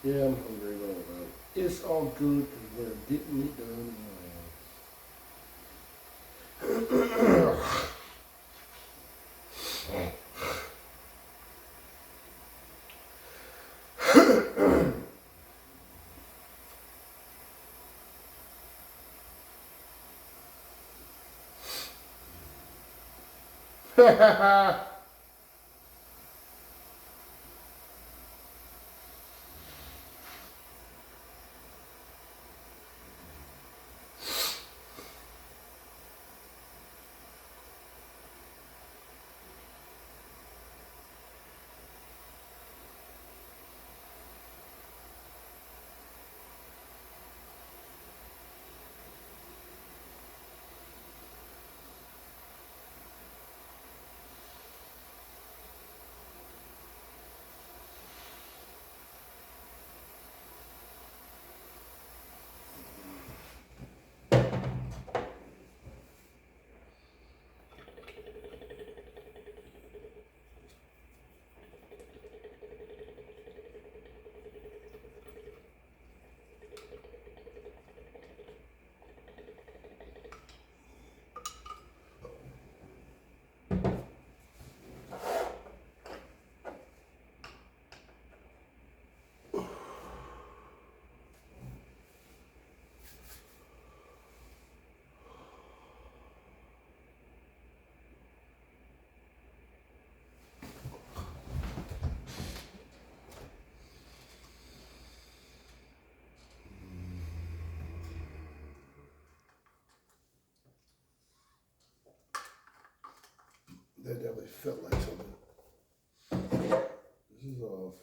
Yeah, I'm hungry, but it's all good because we're getting it done. That definitely felt like something. This is off.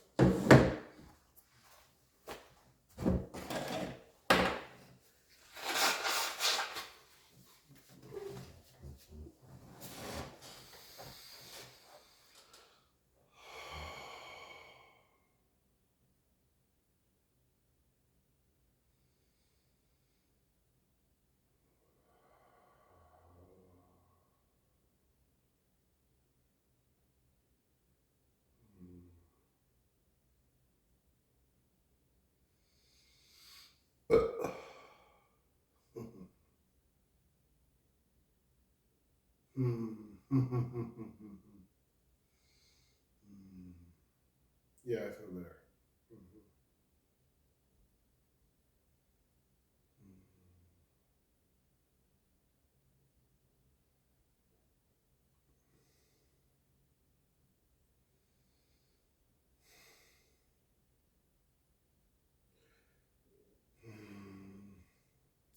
Yeah, I feel better.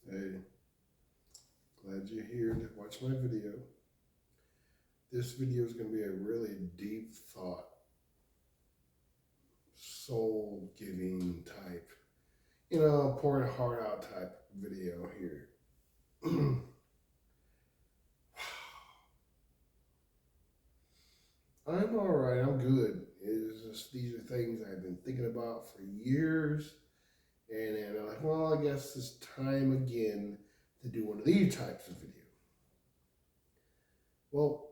Hey, glad you're here to watch my video. This video is going to be a really deep thought, soul giving type, pouring heart out type video here. I'm all right. I'm good. It's just these are things I've been thinking about for years, and then I'm like, well, I guess it's time again to do one of these types of videos. Well,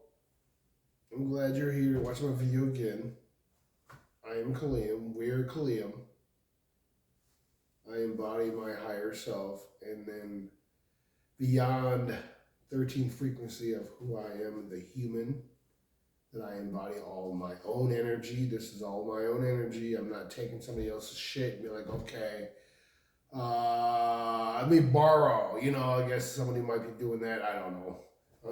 I'm glad you're here to watch my video again. I am Kalium. We're Kalium. I embody my higher self, and then beyond 13th frequency of who I am, the human, that I embody all my own energy. This is all my own energy. I'm not taking somebody else's shit and be like, okay, let me borrow. I guess somebody might be doing that. I don't know.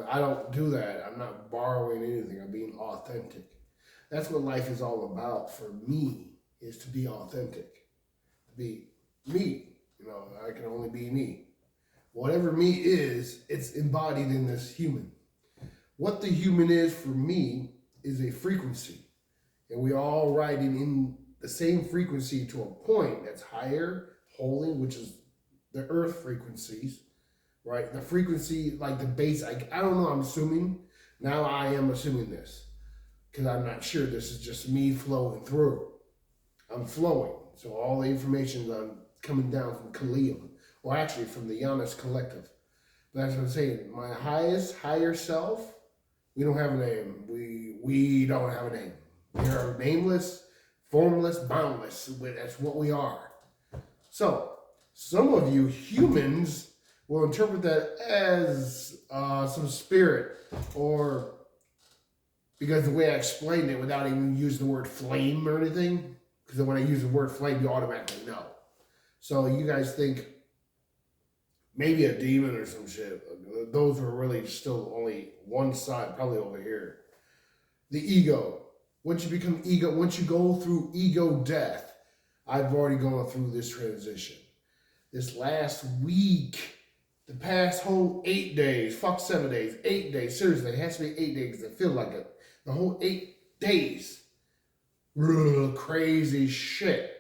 I don't do that. I'm not borrowing anything. I'm being authentic. That's what life is all about for me, is to be authentic, to be me. I can only be me. Whatever me is, it's embodied in this human. What the human is for me is a frequency. And we all riding in the same frequency to a point that's higher, holding, which is the earth frequencies, right? The frequency, like the base, I don't know, I'm assuming. Now I am assuming this, because I'm not sure. This is just me flowing through. I'm flowing. So all the information is coming down from Kalium, or actually from the Giannis collective. But that's what I'm saying. My higher self, we don't have a name. We don't have a name. We are nameless, formless, boundless. That's what we are. So some of you humans will interpret that as some spirit, or because the way I explained it without even using the word flame or anything, because when I use the word flame, you automatically know. So you guys think maybe a demon or some shit. Those are really still only one side, probably over here. The ego. Once you become ego, once you go through ego death, I've already gone through this transition. This last week, the past whole 8 days, fuck 7 days, 8 days, seriously, it has to be 8 days, I feel like it. The whole 8 days, crazy shit.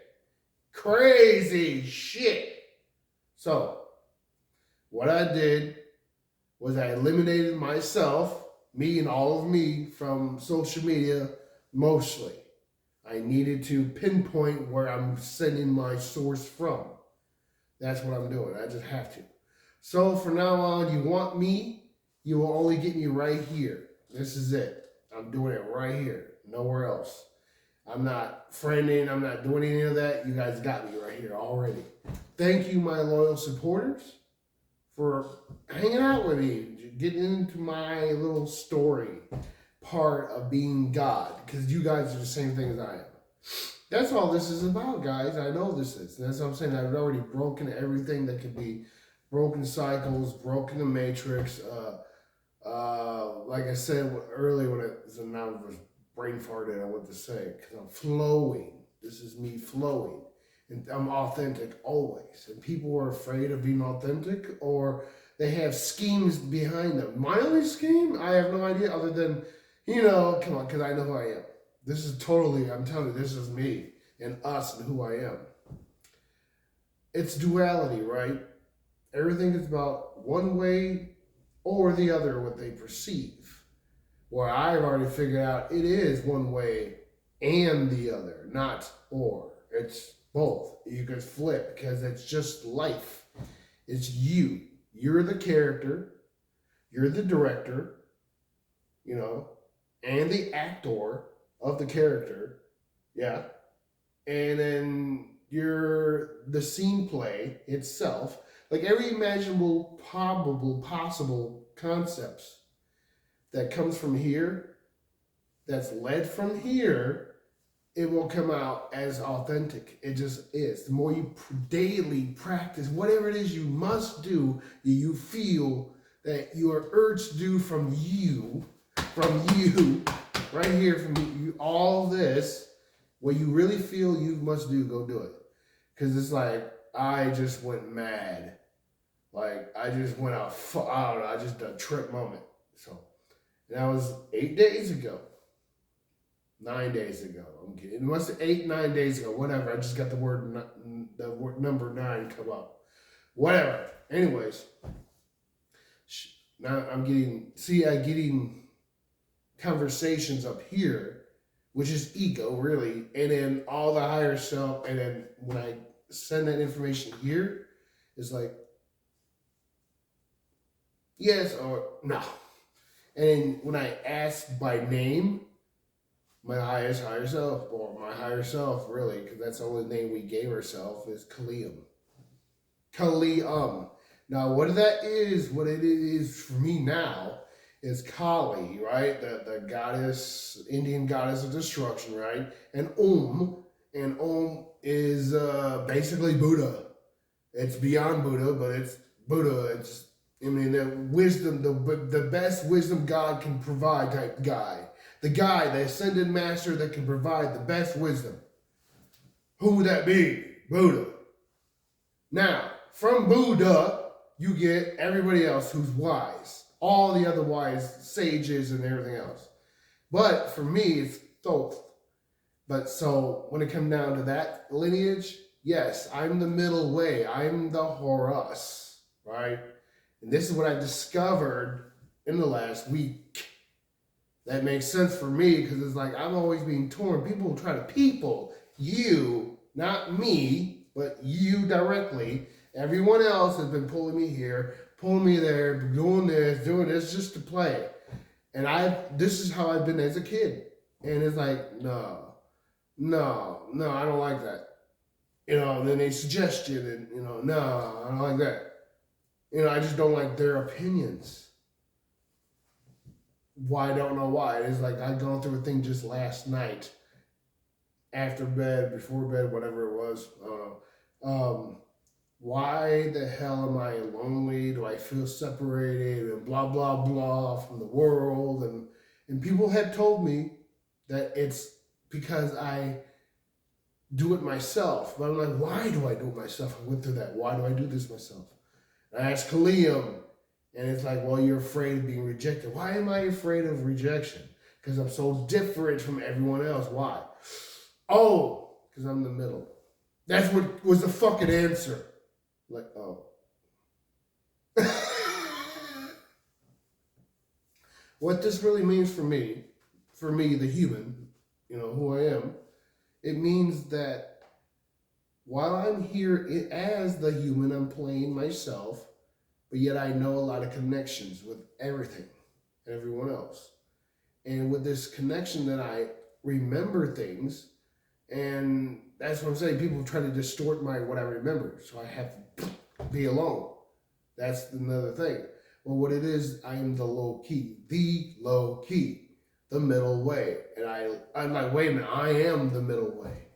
Crazy shit. So, what I did was I eliminated myself, me and all of me, from social media, mostly. I needed to pinpoint where I'm sending my source from. That's what I'm doing. I just have to. So from now on, you want me, you will only get me right here. This is it. I'm doing it right here. Nowhere else. I'm not friending. I'm not doing any of that. You guys got me right here already. Thank you, my loyal supporters, for hanging out with me, getting into my little story part of being God, because you guys are the same thing as I am. That's all this is about, guys. I know this is. And that's what I'm saying. I've already broken everything that could be broken cycles, broken the matrix. Like I said earlier when I was brain farted, I want to say, because I'm flowing. This is me flowing. And I'm authentic always. And people are afraid of being authentic, or they have schemes behind them. My only scheme, I have no idea other than, come on, because I know who I am. This is totally, I'm telling you, this is me and us and who I am. It's duality, right? Everything is about one way or the other, what they perceive. Well, I've already figured out it is one way and the other, not or. It's both. You could flip, because it's just life. It's you. You're the character. You're the director, and the actor of the character. Yeah. And then you're the scene play itself. Like every imaginable, probable, possible concepts that comes from here, that's led from here, it will come out as authentic. It just is. The more you daily practice whatever it is you must do, you feel that you are urged to do from you, right here, from you, all this, what you really feel you must do, go do it. Because it's like, I just went mad. Like, I just went out, I don't know, I just a trip moment. So, that was 8 days ago. 9 days ago. I'm kidding. It must have 8, 9 days ago. Whatever. I just got the word number 9 come up. Whatever. Anyways, now I'm getting conversations up here, which is ego, really, and then all the higher self, and then when I send that information here, it's like, yes or no. And then when I ask by name, my higher self, or my higher self, really, because that's the only name we gave ourselves, is Kalium. Kalium. Now, what it is for me now is Kali, right? The goddess, Indian goddess of destruction, right? And is basically Buddha. It's beyond Buddha, but it's Buddha. It's, I mean, the wisdom, the best wisdom God can provide type guy. The guy, the ascended master that can provide the best wisdom. Who would that be? Buddha. Now, from Buddha, you get everybody else who's wise. All the other wise sages and everything else. But for me, it's Thoth. But so when it comes down to that lineage, yes, I'm the middle way. I'm the Horus, right? And this is what I discovered in the last week. That makes sense for me because it's like I'm always being torn. People try to you, not me, but you directly. Everyone else has been pulling me here, pulling me there, doing this just to play. And this is how I've been as a kid. And it's like, no, I don't like that. And then they suggest you, and, no, I don't like that. I just don't like their opinions. Why? I don't know why. It's like I'd gone through a thing just last night, after bed, before bed, whatever it was. I don't know. Why the hell am I lonely? Do I feel separated and blah, blah, blah from the world? And people had told me that it's because I do it myself. But I'm like, why do I do it myself? I went through that. Why do I do this myself? And I asked Kalium, and it's like, well, you're afraid of being rejected. Why am I afraid of rejection? Because I'm so different from everyone else. Why? Oh, because I'm the middle. That's what was the fucking answer. Like, oh. What this really means for me, the human, who I am, it means that while I'm here as the human, I'm playing myself, but yet I know a lot of connections with everything and everyone else. And with this connection that I remember things, and that's what I'm saying, people try to distort what I remember, so I have to be alone. That's another thing. Well, what it is, I am the low key, the middle way. And I'm like, wait a minute, I am the middle way.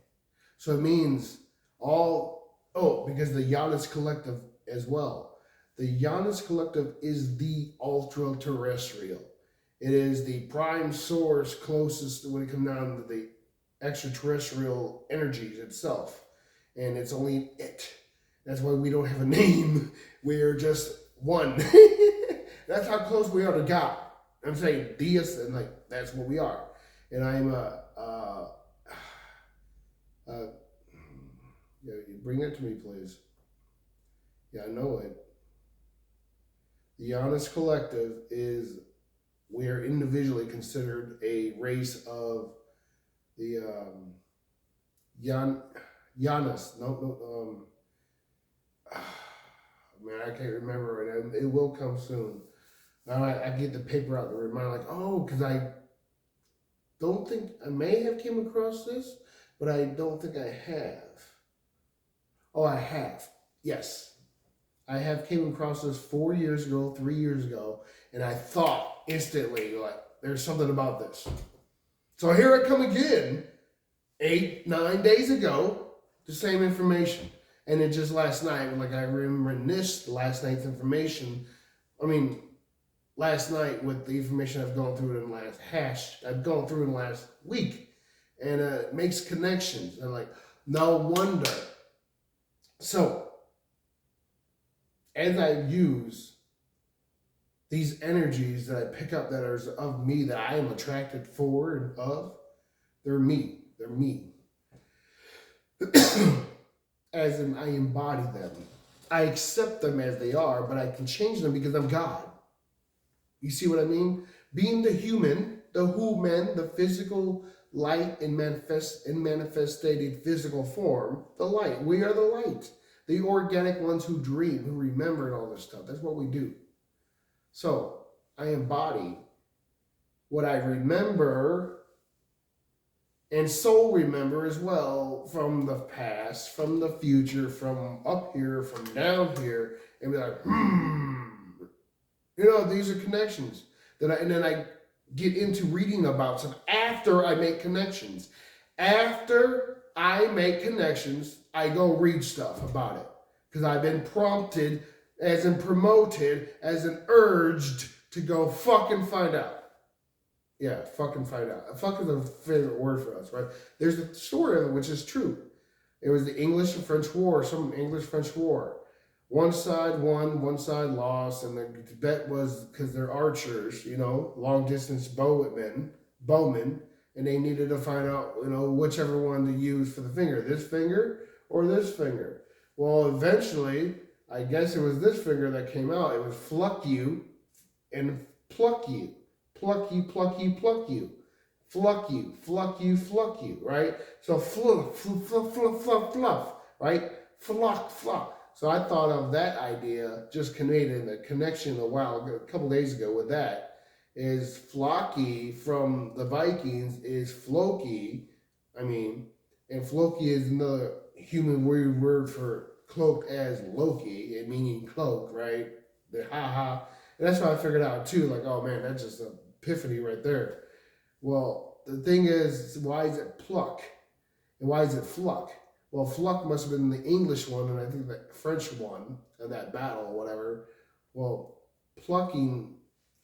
So it means because the Janus Collective as well. The Janus Collective is the ultra-terrestrial. It is the prime source closest when it comes down to the extraterrestrial energies itself. And it's only it. That's why we don't have a name. We're just one. That's how close we are to God. I'm saying deist, and like that's what we are. And I'm bring it to me, please. Yeah, I know it. The Honest Collective is, we are individually considered a race of the Janus. Man, I can't remember it. It will come soon. Now I get the paper out to remind, because I don't think, I may have came across this, but I don't think I have. Oh, I have. Yes. I have came across this 4 years ago, 3 years ago, and I thought instantly, there's something about this. So here I come again, 8-9 days ago, the same information. And it just last night, I reminisced last night's information. Last night with the information I've gone through in the last week. And it makes connections. And no wonder. So, as I use these energies that I pick up that are of me, that I am attracted for and of, they're me. They're me. As in, I embody them. I accept them as they are, but I can change them because I'm God. You see what I mean? Being the human, the man, the physical light in manifested physical form, the light. We are the light. The organic ones who dream, who remember and all this stuff. That's what we do. So, I embody what I remember and soul remember as well from the past, from the future, from up here, from down here, and be like, You know, these are connections. And then I get into reading about stuff after I make connections. After I make connections, I go read stuff about it. Because I've been prompted, as in promoted, as in urged to go fucking find out. Yeah, fucking find out. Fuck is a favorite word for us, right? There's a story of it which is true. It was the English and French War, some English-French war. One side won, one side lost, and the bet was because they're archers, you know, long-distance bowmen, and they needed to find out, you know, whichever one to use for the finger, this finger or this finger. Well, eventually, I guess it was this finger that came out. It was fluck you and pluck you. Pluck you, pluck you, pluck you. Fluck you, fluck you, fluck you, right? So fluff, right? Fluck. So I thought of that idea, just created the connection a couple days ago with that, is flocky from the Vikings is Floki, and Floki is another human word for cloak as Loki, meaning cloak, right? The ha. And that's what I figured out too, like, oh man, that's just an epiphany right there. Well, the thing is, why is it pluck? And why is it fluck? Well, fluck must have been the English one, and I think the French one in that battle or whatever. Well, plucking,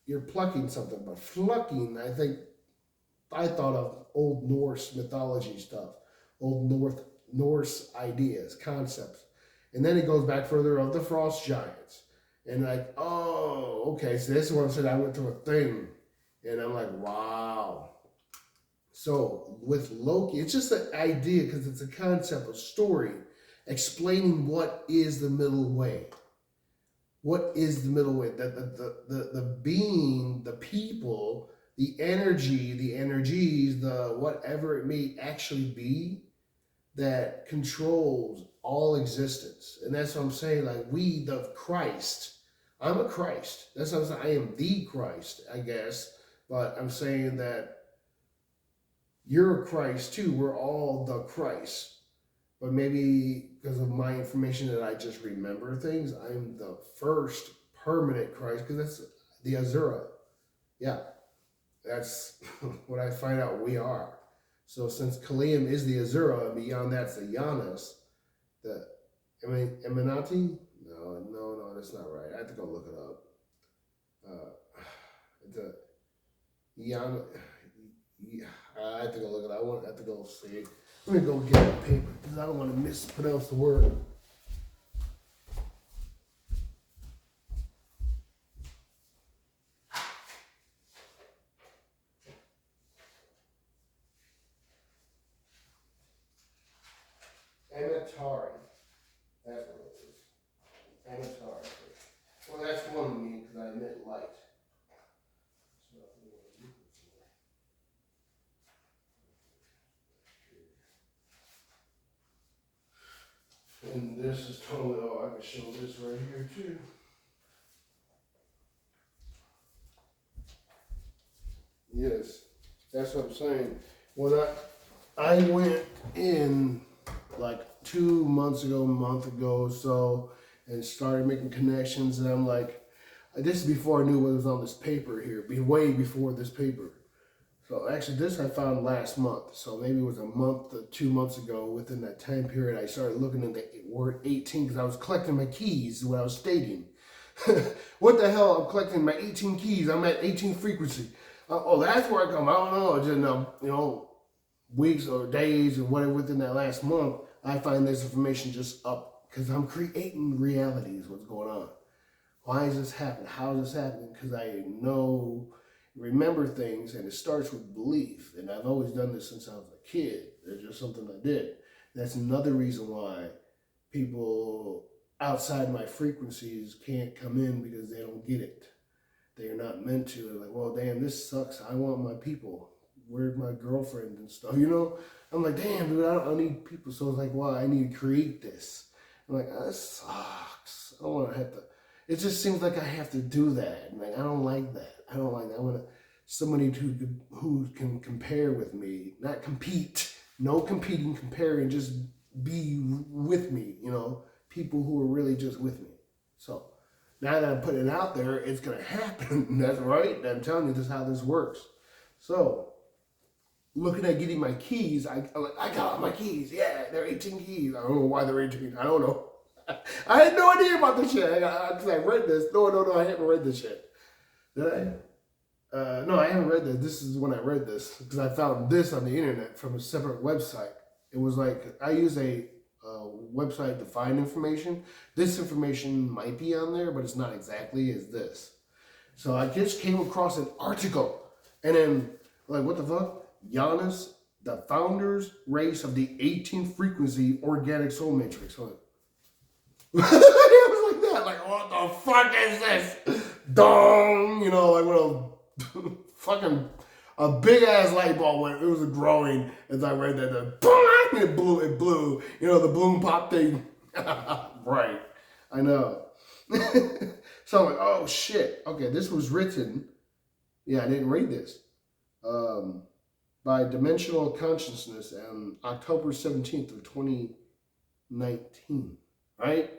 you're plucking something, but flucking, I thought of Old Norse mythology stuff, Old Norse ideas, concepts. And then it goes back further of the frost giants. And like, oh, okay, so this is what I said, I went through a thing. And I'm like, wow. So with Loki, it's just an idea because it's a concept, a story, explaining what is the middle way. What is the middle way? The being, the people, the energy, the energies, the whatever it may actually be that controls all existence. And that's what I'm saying, like we, the Christ. I'm a Christ. That's what I'm saying. I am the Christ, I guess. But I'm saying that you're a Christ too. We're all the Christ. But maybe because of my information that I just remember things, I'm the first permanent Christ because that's the Azura. Yeah, that's what I find out we are. So since Kalium is the Azura and beyond that's the Yanis, the Eminati? No, that's not right. I have to go look it up. The Yana. Yeah, I have to go look at it. I have to go see it. Let me go get a paper because I don't want to mispronounce the word. Amatari. That's what it is. Amatari. Well, that's one of me because I meant light. And this is totally, I can show this right here too. Yes, that's what I'm saying. When I went in like 2 months ago, a month ago or so, and started making connections, and I'm like, this is before I knew what was on this paper here, way before this paper. So actually this I found last month. So maybe it was a month or 2 months ago. Within that time period, I started looking at the word 18 because I was collecting my keys, what I was stating. What the hell? I'm collecting my 18 keys. I'm at 18 frequency. That's where I come. I don't know. Just weeks or days or whatever within that last month, I find this information just up because I'm creating realities. What's going on? Why is this happening? How is this happening? Because I remember things, and it starts with belief. And I've always done this since I was a kid. It's just something I did. That's another reason why people outside my frequencies can't come in because they don't get it. They're not meant to. They're like, well, damn, this sucks. I want my people. Where's my girlfriend and stuff? I'm like, damn, dude, I need people. So it's like, well, I need to create this. I'm like, that sucks. I don't want to have to. It just seems like I have to do that. Like, I don't like that. I want somebody who can compare with me, not compete. No competing, comparing, just be with me. People who are really just with me. So now that I'm putting it out there, it's going to happen. That's right. I'm telling you, this is how this works. So looking at getting my keys, I got my keys. Yeah, they're 18 keys. I don't know why they're 18. I don't know. I had no idea about this shit. Because I read this. No, I haven't read this shit. Did I? No, I haven't read this. This is when I read this. Because I found this on the internet from a separate website. It was like, I use a website to find information. This information might be on there, but it's not exactly as this. So I just came across an article. And then, like, what the fuck? Giannis, the founders race of the 18th frequency organic soul matrix. So, it was like that. Like, what the fuck is this? Dong! You know, like when a fucking a big ass light bulb went. It was growing as I read that. It blew. You know, the bloom pop thing. Right. I know. So I'm like, oh shit. Okay, this was written. Yeah, I didn't read this. By Dimensional Consciousness on October 17th of 2019, right?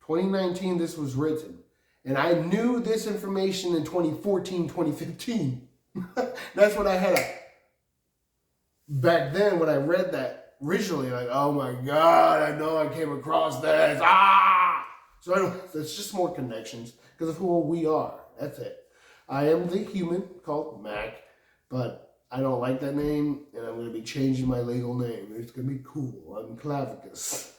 2019, this was written. And I knew this information in 2014, 2015. That's what I had. Back then, when I read that originally, like, oh my God, I know I came across this. So anyway, it's just more connections because of who we are. That's it. I am the human called Mac, but I don't like that name, and I'm going to be changing my legal name. It's going to be cool. I'm Clavicus.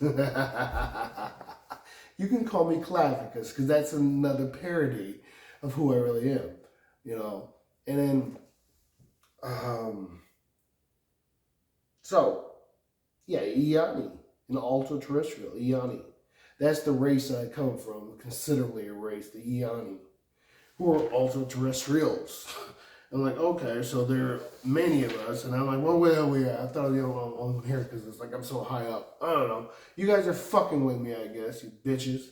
You can call me Clavicus, because that's another parody of who I really am, you know. And then, so, yeah, Iani, an ultra-terrestrial, Iani. That's the race I come from, considerably a race, the Iani, who are ultra-terrestrials. I'm like, okay, so there are many of us. And I'm like, well, where are we at? I thought, you know, on here because it's like I'm so high up. I don't know. You guys are fucking with me, I guess, you bitches.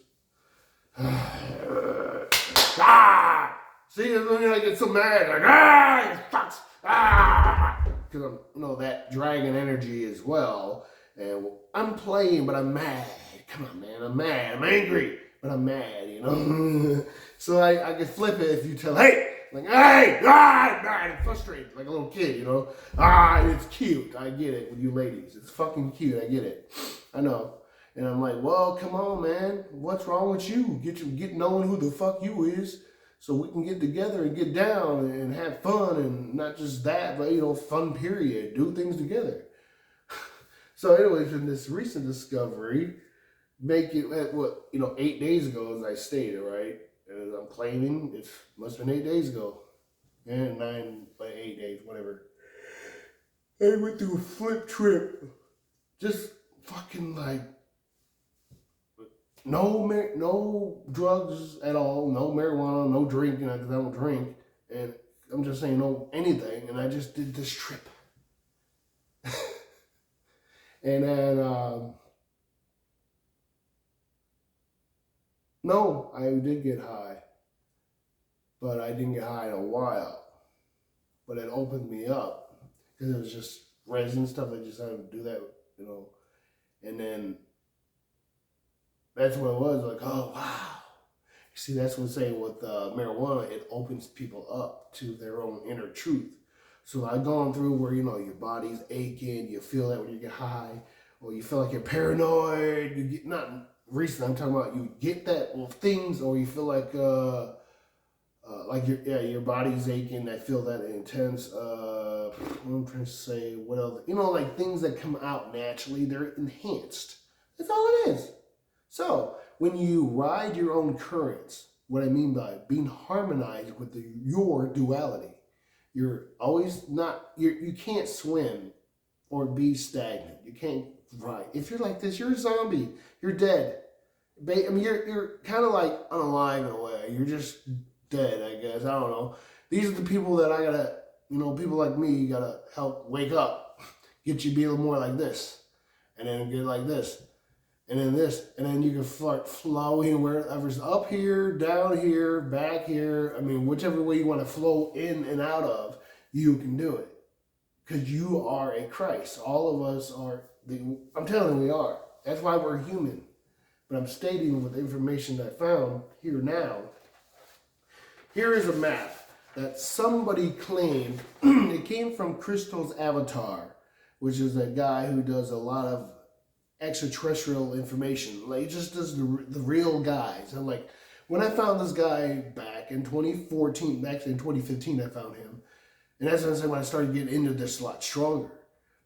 See, when I get so mad, like, you fucks. Because I'm, you know, that dragon energy as well. And I'm playing, but I'm mad. Come on, man, I'm mad. I'm angry, but I'm mad, you know. So I can flip it if you tell, hey. Like, hey, I'm frustrated, like a little kid, you know. It's cute. I get it with you ladies. It's fucking cute. I get it. I know. And I'm like, well, come on, man. What's wrong with you? Get knowing who the fuck you is so we can get together and get down and have fun and not just that, but, you know, fun period. Do things together. So anyways, in this recent discovery, make it, 8 days ago, as I stated, right? As I'm claiming, it must have been 8 days ago. And 8 days, whatever. I went through a flip trip. Just fucking like, no drugs at all, no marijuana, no drinking, because I don't drink. And I'm just saying no anything. And I just did this trip. And then, no, I did get high, but I didn't get high in a while. But it opened me up because it was just resin stuff. I just had to do that, you know. And then that's what it was. Like, oh, wow. See, that's what I'm saying with marijuana. It opens people up to their own inner truth. So I've gone through where, you know, your body's aching. You feel that when you get high. Or you feel like you're paranoid. You get, not recently, I'm talking about you get that things, or you feel like your body's aching. I feel that intense. What I'm trying to say, what else? You know, like things that come out naturally, they're enhanced. That's all it is. So when you ride your own currents, what I mean by being harmonized with your duality, you're always not. You can't swim or be stagnant. You can't ride. If you're like this, you're a zombie. You're dead. I mean, you're kind of like unalive in a way. You're just dead, I guess. I don't know. These are the people that I gotta, you know, people like me gotta help wake up, get you be a little more like this, and then get like this, and then this, and then you can start flowing wherever's up here, down here, back here. I mean, whichever way you want to flow in and out of, you can do it. Because you are a Christ. All of us are, I'm telling you, we are. That's why we're human. but I'm stating with the information that I found here now. Here is a map that somebody claimed. It came from Crystal's Avatar, which is a guy who does a lot of extraterrestrial information. Like, he just does the real guys. And like, when I found this guy back in 2014, actually in 2015 I found him. And that's when I started getting into this a lot stronger.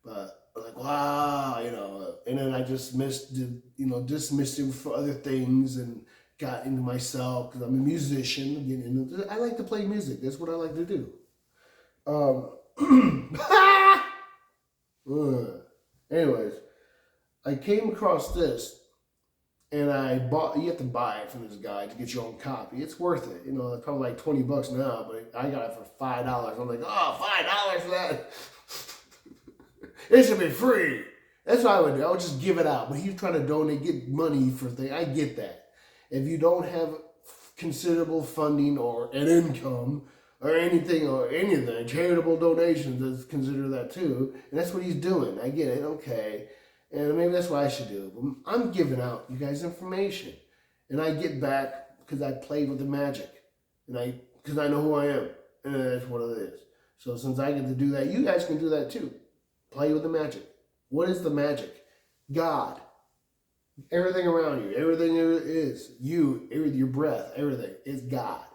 But like, wow, and then I just dismissed it for other things and got into myself because I'm a musician. I like to play music. That's what I like to do. Anyways, I came across this, and I bought. You have to buy it from this guy to get your own copy. It's worth it. It's probably like $20 now, but I got it for $5. I'm like, $5 for that. It should be free. That's what I would do. I would just give it out. But he's trying to donate, get money for things. I get that. If you don't have considerable funding or an income or anything, charitable donations, let's consider that too. And that's what he's doing. I get it. Okay. And maybe that's what I should do. But I'm giving out you guys information. And I get back because I played with the magic. And because I know who I am. And that's what it is. So since I get to do that, you guys can do that too. Play with the magic. What is the magic? God. Everything around you, everything is you, your breath, everything is God.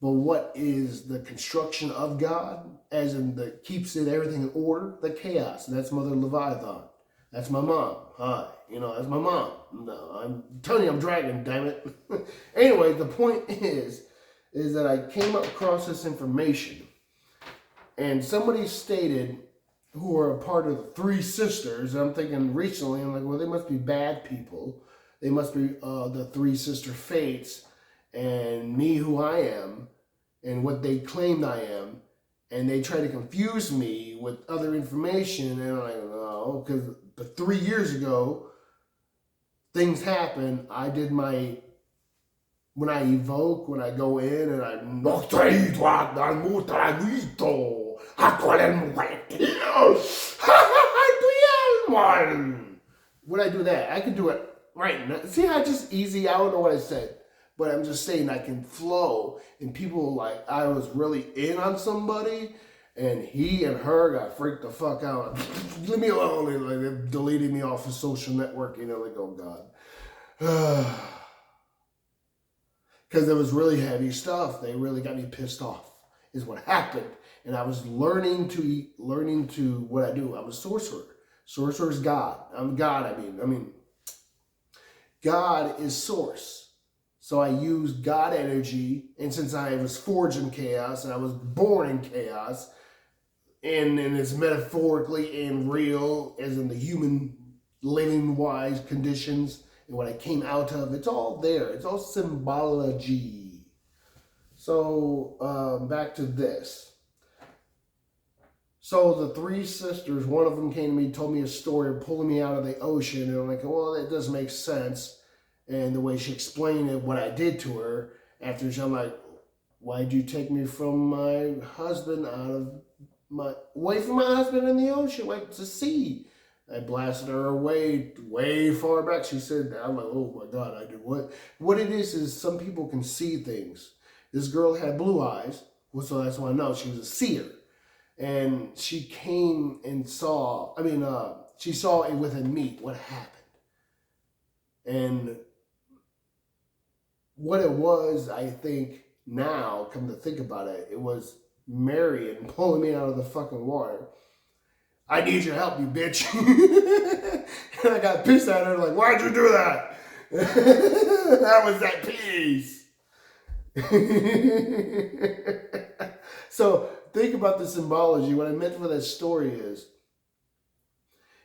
But what is the construction of God? As in that keeps everything in order? The chaos. And that's Mother Leviathan. That's my mom. Hi. That's my mom. No, I'm telling you, I'm dragon, damn it. Anyway, the point is that I came across this information, and somebody stated, who are a part of the three sisters. I'm thinking recently, I'm like, well, they must be bad people. They must be the three sister fates, and me, who I am, and what they claimed I am. And they try to confuse me with other information. And I'm like, no, because 3 years ago, things happen. I did when I evoke, when I go in and when I do that, I can do it right now. See how just easy, I don't know what I said, but I'm just saying I can flow, and people like, I was really in on somebody, and he and her got freaked the fuck out. Leave me alone. And like, they deleted me off of social networking. Like, oh God. Because it was really heavy stuff. They really got me pissed off, is what happened. And I was learning to what I do. I'm a sorcerer. Sorcerer is God. I'm God, I mean, God is source. So I use God energy. And since I was forged in chaos, and I was born in chaos, and it's metaphorically and real, as in the human living-wise conditions, and what I came out of, it's all there. It's all symbology. So back to this. So the three sisters, one of them came to me, told me a story of pulling me out of the ocean. And I'm like, well, that doesn't make sense. And the way she explained it, what I did to her, I'm like, why'd you take me from my husband away from my husband in the ocean, like to sea? I blasted her away, way far back. She said, I'm like, oh my God, I did what? What it is some people can see things. This girl had blue eyes, so that's why I know she was a seer. And she came and saw, she saw it within me, what happened. And what it was, I think now, come to think about it, it was Marion pulling me out of the fucking water. I need your help, you bitch. And I got pissed at her, like, why'd you do that? That was that piece. So think about the symbology. What I meant for that story is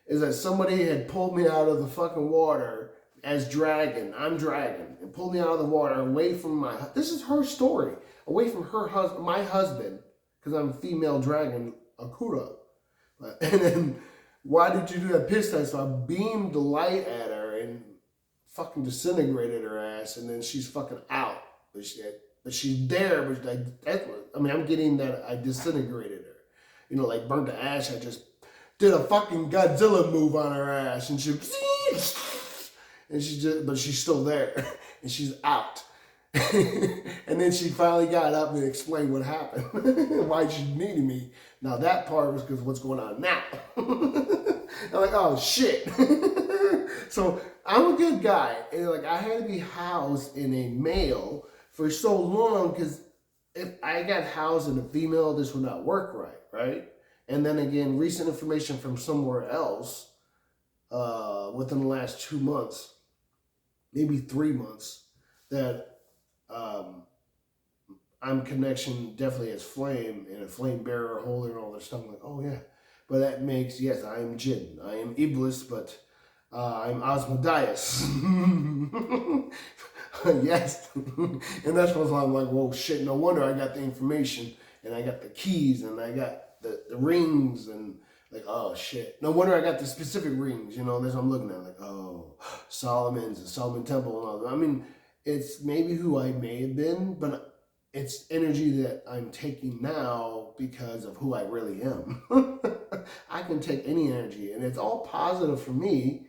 that somebody had pulled me out of the fucking water as dragon. I'm dragon. And pulled me out of the water away from this is her story. Away from her husband, my husband, because I'm a female dragon, Akura. And then, why did you do that piss test? So I beamed the light at her and fucking disintegrated her ass, and then she's fucking out. But she's there, but like, I'm getting that I disintegrated her. Like burnt to ash. I just did a fucking Godzilla move on her ass, and she, And but she's still there, and she's out. And then she finally got up and explained what happened, why she needed me. Now that part was because what's going on now. I'm like, oh shit. So I'm a good guy, and like I had to be housed in a male for so long because if I got housed in a female, this would not work right? And then again, recent information from somewhere else within the last 2 months, maybe 3 months, that I'm connection definitely as flame and a flame bearer holder and all this stuff. I'm like, oh yeah. But that makes, yes, I am jinn. I am Iblis, but I'm Asmodeus. Yes. And that's what I'm like, whoa, shit, no wonder I got the information and I got the keys and I got the rings and like, oh shit. No wonder I got the specific rings, you know, that's what I'm looking at. Like, oh, Solomon's, the Solomon Temple and all that. I mean, it's maybe who I may have been, but it's energy that I'm taking now because of who I really am. I can take any energy and it's all positive for me,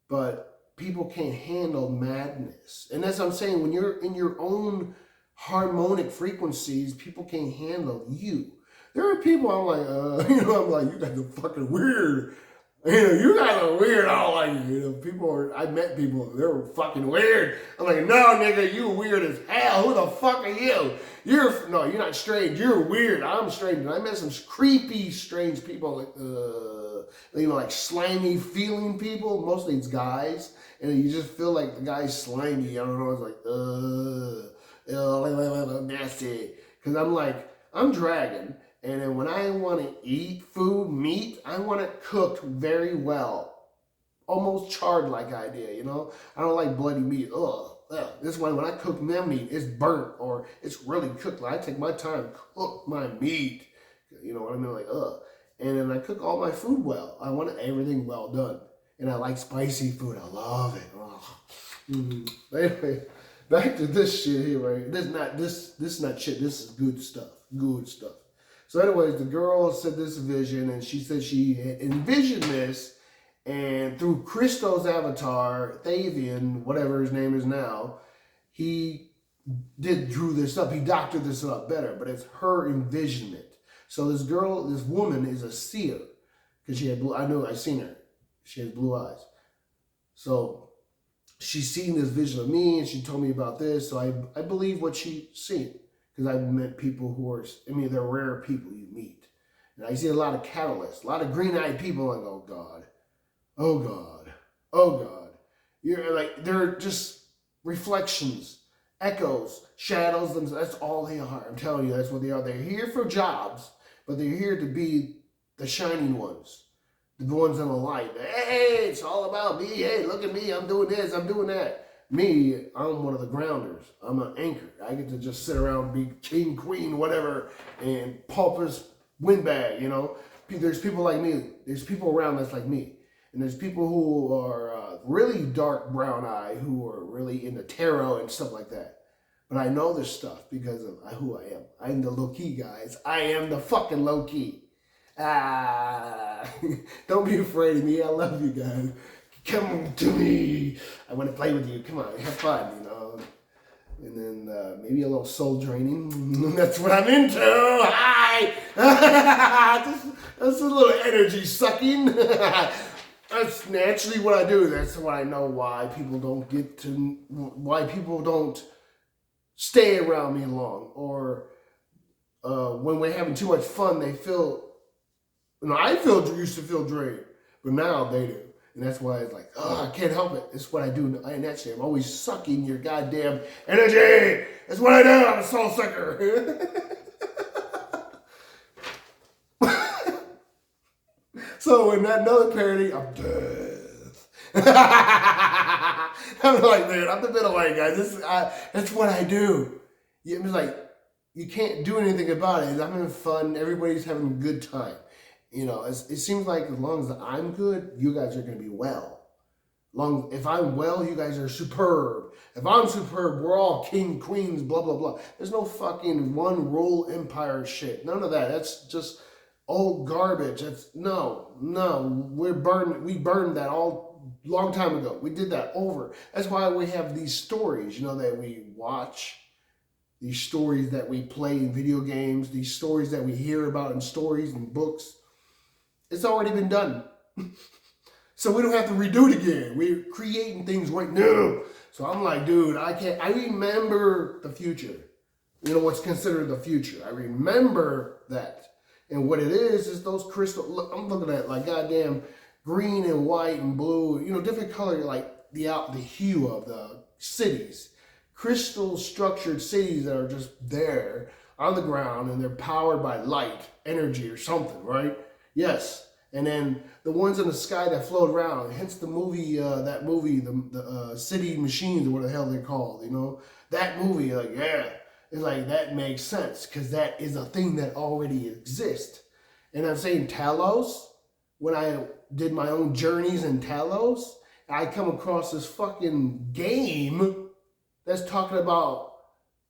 but people can't handle madness. And that's what I'm saying, when you're in your own harmonic frequencies, people can't handle you. There are people I'm like, I'm like, you guys are fucking weird. You guys are weird. I don't like you. I met people, they were fucking weird. I'm like, no, nigga, you weird as hell. Who the fuck are you? You're not strange. You're weird. I'm strange. And I met some creepy, strange people, like slimy feeling people. Mostly it's guys. And you just feel like the guy's slimy. I don't know. It's like, nasty. Because I'm like, I'm dragon. And then when I want to eat meat, I want it cooked very well. Almost charred-like idea, you know? I don't like bloody meat. Ugh. This way, when I cook my meat, it's burnt or it's really cooked. Like, I take my time to cook my meat. You know what I mean? Like, ugh. And then I cook all my food well. I want everything well done. And I like spicy food. I love it. Anyway, back to this shit here, right? This is not shit. This is good stuff. Good stuff. So anyways, the girl said this vision, and she said she envisioned this, and through Christo's avatar, Thavian, whatever his name is now, he drew this up. He doctored this up better, but it's her envisionment. So this woman is a seer, because she had blue. I seen her. She has blue eyes. So she's seen this vision of me, and she told me about this. So I believe what she's seen. Because I've met people who are, they're rare people you meet. And I see a lot of catalysts, a lot of green-eyed people like, oh God, oh God, oh God. You're like, they're just reflections, echoes, shadows, that's all they are. I'm telling you, that's what they are. They're here for jobs, but they're here to be the shining ones, the ones in the light. Hey, it's all about me. Hey, look at me. I'm doing this. I'm doing that. Me, I'm one of the grounders. I'm an anchor. I get to just sit around, be king, queen, whatever, and pompous windbag, you know. There's people like me. There's people around that's like me. And there's people who are really dark brown eye, who are really into tarot and stuff like that. But I know this stuff because of who I am. I'm the low-key, guys. I am the fucking low-key. Don't be afraid of me. I love you guys. Come to me. I want to play with you. Come on, have fun, you know. And then maybe a little soul draining. That's what I'm into. Hi. That's a little energy sucking. That's naturally what I do. That's why I know why people don't stay around me long. Or when we're having too much fun, they feel, used to feel drained. But now they do. And that's why it's like, oh, I can't help it. It's what I do. And actually, I'm always sucking your goddamn energy. That's what I do. I'm a soul sucker. So in that another parody, I'm death. I'm like, dude, I'm the middleweight guy. That's what I do. It's like, you can't do anything about it. I'm having fun. Everybody's having a good time. You know, it seems like as long as I'm good, you guys are going to be well. If I'm well, you guys are superb. If I'm superb, we're all king, queens, blah, blah, blah. There's no fucking one rule empire shit. None of that. That's just old garbage. No. We burned that all long time ago. We did that over. That's why we have these stories, that we watch, these stories that we play in video games, these stories that we hear about in stories and books. It's already been done. So we don't have to redo it again. We're creating things right now. So I'm like, dude, I remember the future. What's considered the future. I remember that. And what it is those crystal, I'm looking at like goddamn green and white and blue, different color, like the hue of the cities. Crystal structured cities that are just there on the ground and they're powered by light, energy or something, right? Yes. And then the ones in the sky that float around, hence the movie, the City Machines or what the hell they're called, that movie, like, yeah, it's like, that makes sense because that is a thing that already exists. And I'm saying Talos, when I did my own journeys in Talos, I come across this fucking game that's talking about,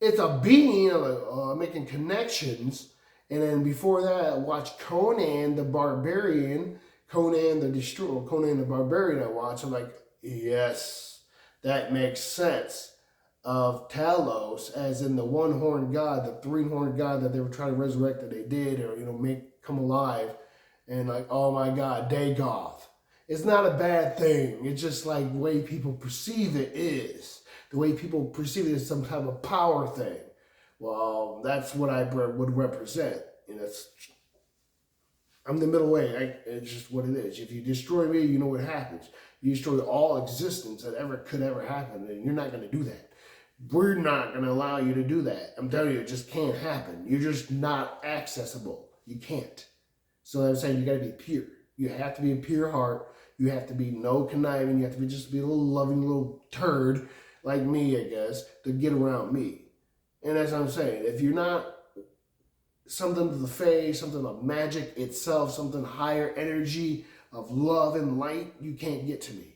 it's a being, like, making connections. And then before that, I watched Conan the Barbarian, Conan the Destroyer, Conan the Barbarian I watched. I'm like, yes, that makes sense. Of Talos, as in the one-horned god, the three-horned god that they were trying to resurrect that they did, or, make come alive. And like, oh my God, Dagoth. It's not a bad thing. It's just like the way people perceive it is. The way people perceive it is some type of power thing. Well, that's what I would represent. I'm the middle way. It's just what it is. If you destroy me, you know what happens. You destroy all existence that could ever happen, and you're not going to do that. We're not going to allow you to do that. I'm telling you, it just can't happen. You're just not accessible. You can't. So I'm saying you got to be pure. You have to be a pure heart. You have to be no conniving. You have to just be a little loving little turd like me, I guess, to get around me. And as I'm saying, if you're not something to the face, something of magic itself, something higher energy of love and light, you can't get to me.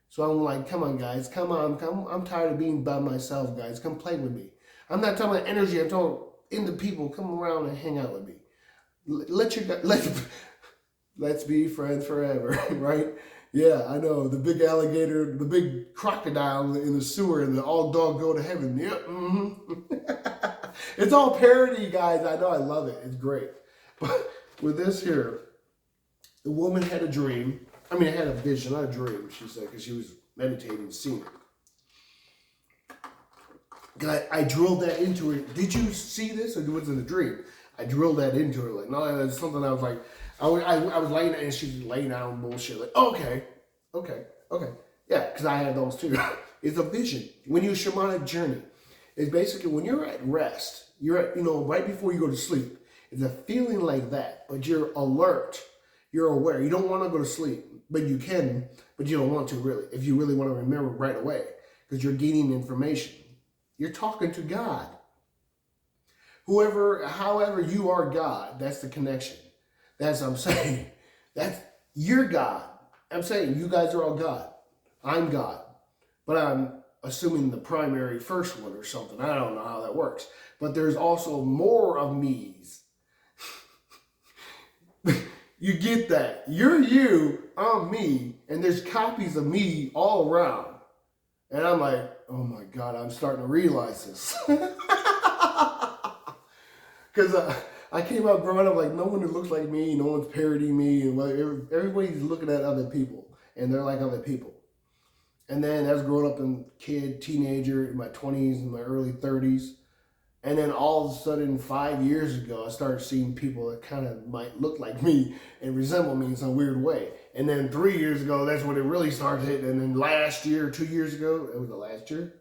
So I'm like, come on, guys, come on. I'm tired of being by myself, guys. Come play with me. I'm not talking about energy. I'm talking into people. Come around and hang out with me. Let's be friends forever, right? Yeah, I know. The big alligator, the big crocodile in the sewer, and the all dog go to heaven. Yep. Mm-hmm. It's all parody, guys. I know. I love it. It's great. But with this here, the woman had a dream. I had a vision, not a dream, she said, because she was meditating and seeing it. I drilled that into her. Did you see this, or was it a dream? I drilled that into her. Like, no, that's something I was like, I was laying there, and she was laying down bullshit. Like, okay. Yeah, because I had those too. It's a vision. When you shamanic journey, it's basically when you're at rest, you're at, right before you go to sleep. It's a feeling like that, but you're alert. You're aware. You don't want to go to sleep, but you can, but you don't want to really, if you really want to remember right away, because you're gaining information. You're talking to God. However you are God, that's the connection. That's what I'm saying. You're God. I'm saying you guys are all God. I'm God. But I'm assuming the primary first one or something. I don't know how that works. But there's also more of me's. You get that. You're you, I'm me, and there's copies of me all around. And I'm like, oh my God, I'm starting to realize this. Because I came up growing up like no one that looks like me, no one's parodying me, and everybody's looking at other people, and they're like other people. And then as growing up in teenager, in my 20s, in my early 30s, and then all of a sudden 5 years ago, I started seeing people that kind of might look like me and resemble me in some weird way. And then 3 years ago, that's when it really started hitting. And then last year, 2 years ago, it was the last year,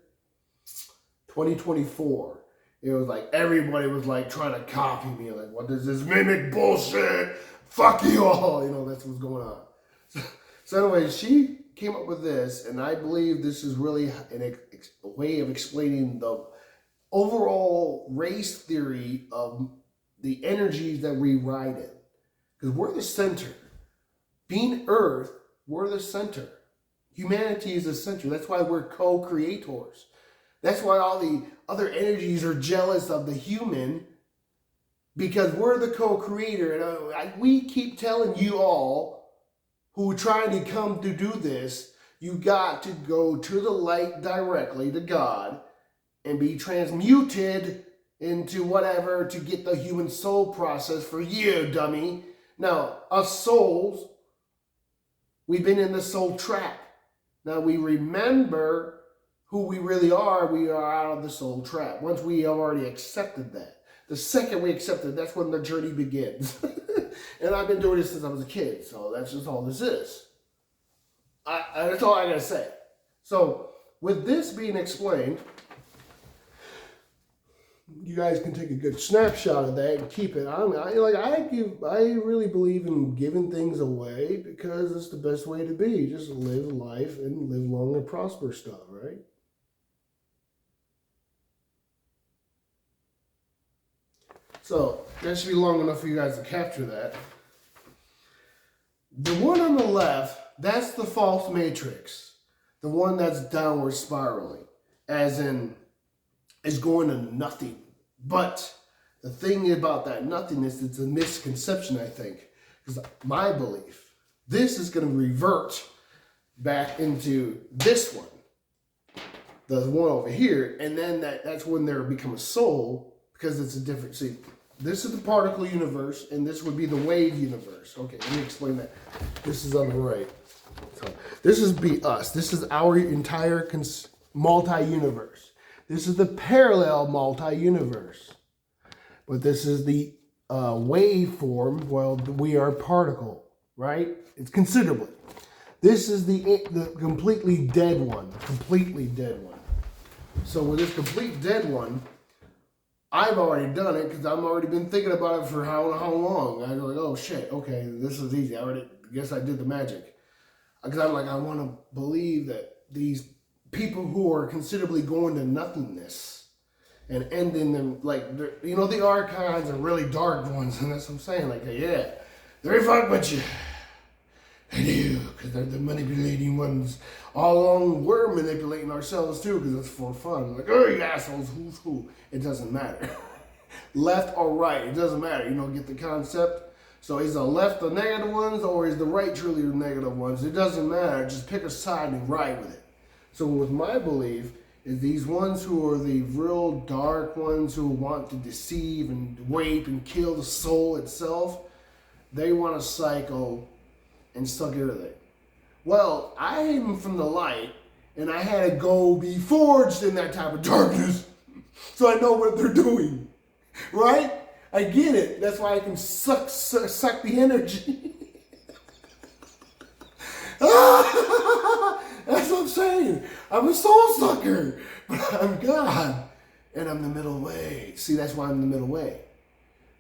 2024. It was like everybody was like trying to copy me. Like, what is this mimic bullshit? Fuck you all. That's what's going on. So anyway, she came up with this, and I believe this is really a way of explaining the overall race theory of the energies that we ride in. Because we're the center. Being Earth, we're the center. Humanity is the center. That's why we're co-creators. That's why all the other energies are jealous of the human, because we're the co-creator. And we keep telling you all who are trying to come to do this, You got to go to the light directly, to God, and be transmuted into whatever to get the human soul process for you, dummy. Now, us souls, we've been in the soul trap. Now we remember who we really are, we are out of the soul trap. Once we have already accepted that. The second we accept it, that's when the journey begins. And I've been doing this since I was a kid, so that's just all this is. That's all I gotta say. So, with this being explained, you guys can take a good snapshot of that and keep it. I really believe in giving things away because it's the best way to be. Just live life and live long and prosper stuff, right? So that should be long enough for you guys to capture that. The one on the left, that's the false matrix. The one that's downward spiraling, as in, is going to nothing. But the thing about that nothingness, it's a misconception, I think. Because my belief, this is going to revert back into this one. The one over here. And then that's when there become a soul, because it's a different, see, this is the particle universe, and this would be the wave universe. Okay, let me explain that. This is on the right. So this is us. This is our entire multi-universe. This is the parallel multi-universe. But this is the wave form. Well, we are particle, right? It's considerably. This is the completely dead one. Completely dead one. So with this complete dead one, I've already done it because I've already been thinking about it for how long. I go like, oh shit, okay, this is easy. I guess I did the magic. Because I'm like, I want to believe that these people who are considerably going to nothingness and ending them, like, the archives are really dark ones, and that's what I'm saying. Like, yeah, they're fuck with you. They do, because they're the manipulating ones. All along, we're manipulating ourselves too, because it's for fun. Like, oh, you assholes, who's who? It doesn't matter. Left or right, it doesn't matter. You don't get the concept? So is the left the negative ones, or is the right truly the negative ones? It doesn't matter. Just pick a side and ride with it. So with my belief, is these ones who are the real dark ones who want to deceive and rape and kill the soul itself, they want to cycle and suck everything. Well, I am from the light, and I had to go be forged in that type of darkness, so I know what they're doing, right? I get it. That's why I can suck the energy. That's what I'm saying. I'm a soul sucker, but I'm God, and I'm the middle way. See, that's why I'm the middle way.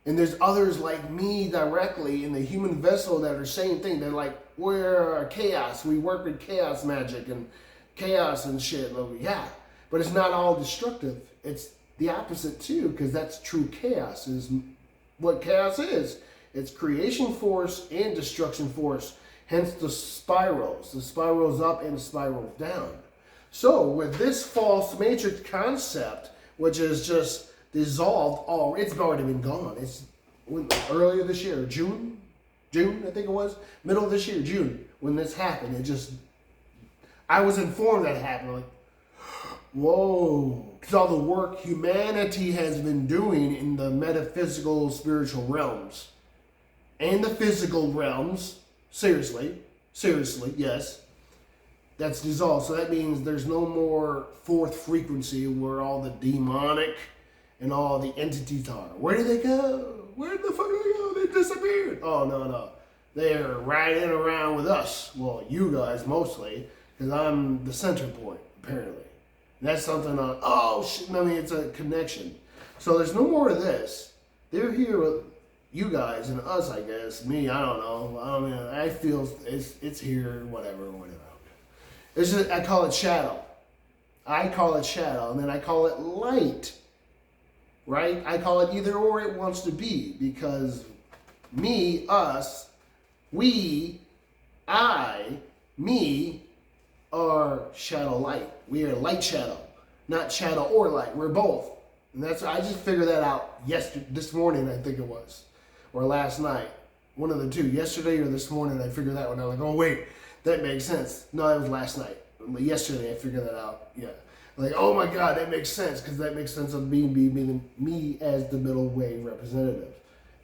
And there's others like me directly in the human vessel that are same thing. They're like, we're chaos. We work with chaos magic and chaos and shit. Yeah, but it's not all destructive. It's the opposite too, because that's true chaos is what chaos is. It's creation force and destruction force. Hence the spirals up and the spirals down. So with this false matrix concept, which is just dissolved, it's already been gone. It's earlier this year, June, I think it was, middle of this year, June, when this happened. I was informed that it happened. Like, whoa, because all the work humanity has been doing in the metaphysical, spiritual realms and the physical realms, seriously, yes, that's dissolved. So that means there's no more fourth frequency where all the demonic and all the entities are. Where did they go? Where the fuck did they go? They disappeared. Oh, no. They're riding around with us. Well, you guys mostly, because I'm the center point, apparently. That's something it's a connection. So there's no more of this. They're here with you guys and us, I guess. Me, I don't know. I mean, I feel it's here, whatever. It's just, I call it shadow. And then I call it light. Right? I call it either or it wants to be, because me, us, we, me are shadow light. We are light shadow, not shadow or light. We're both. And I just figured that out this morning, I think it was, or last night. One of the two. Yesterday or this morning, I figured that one out. Like, oh wait, That makes sense. No, that was last night. Yesterday I figured that out. Yeah. Like, oh my God, that makes sense, because that makes sense of me as the middle way representative.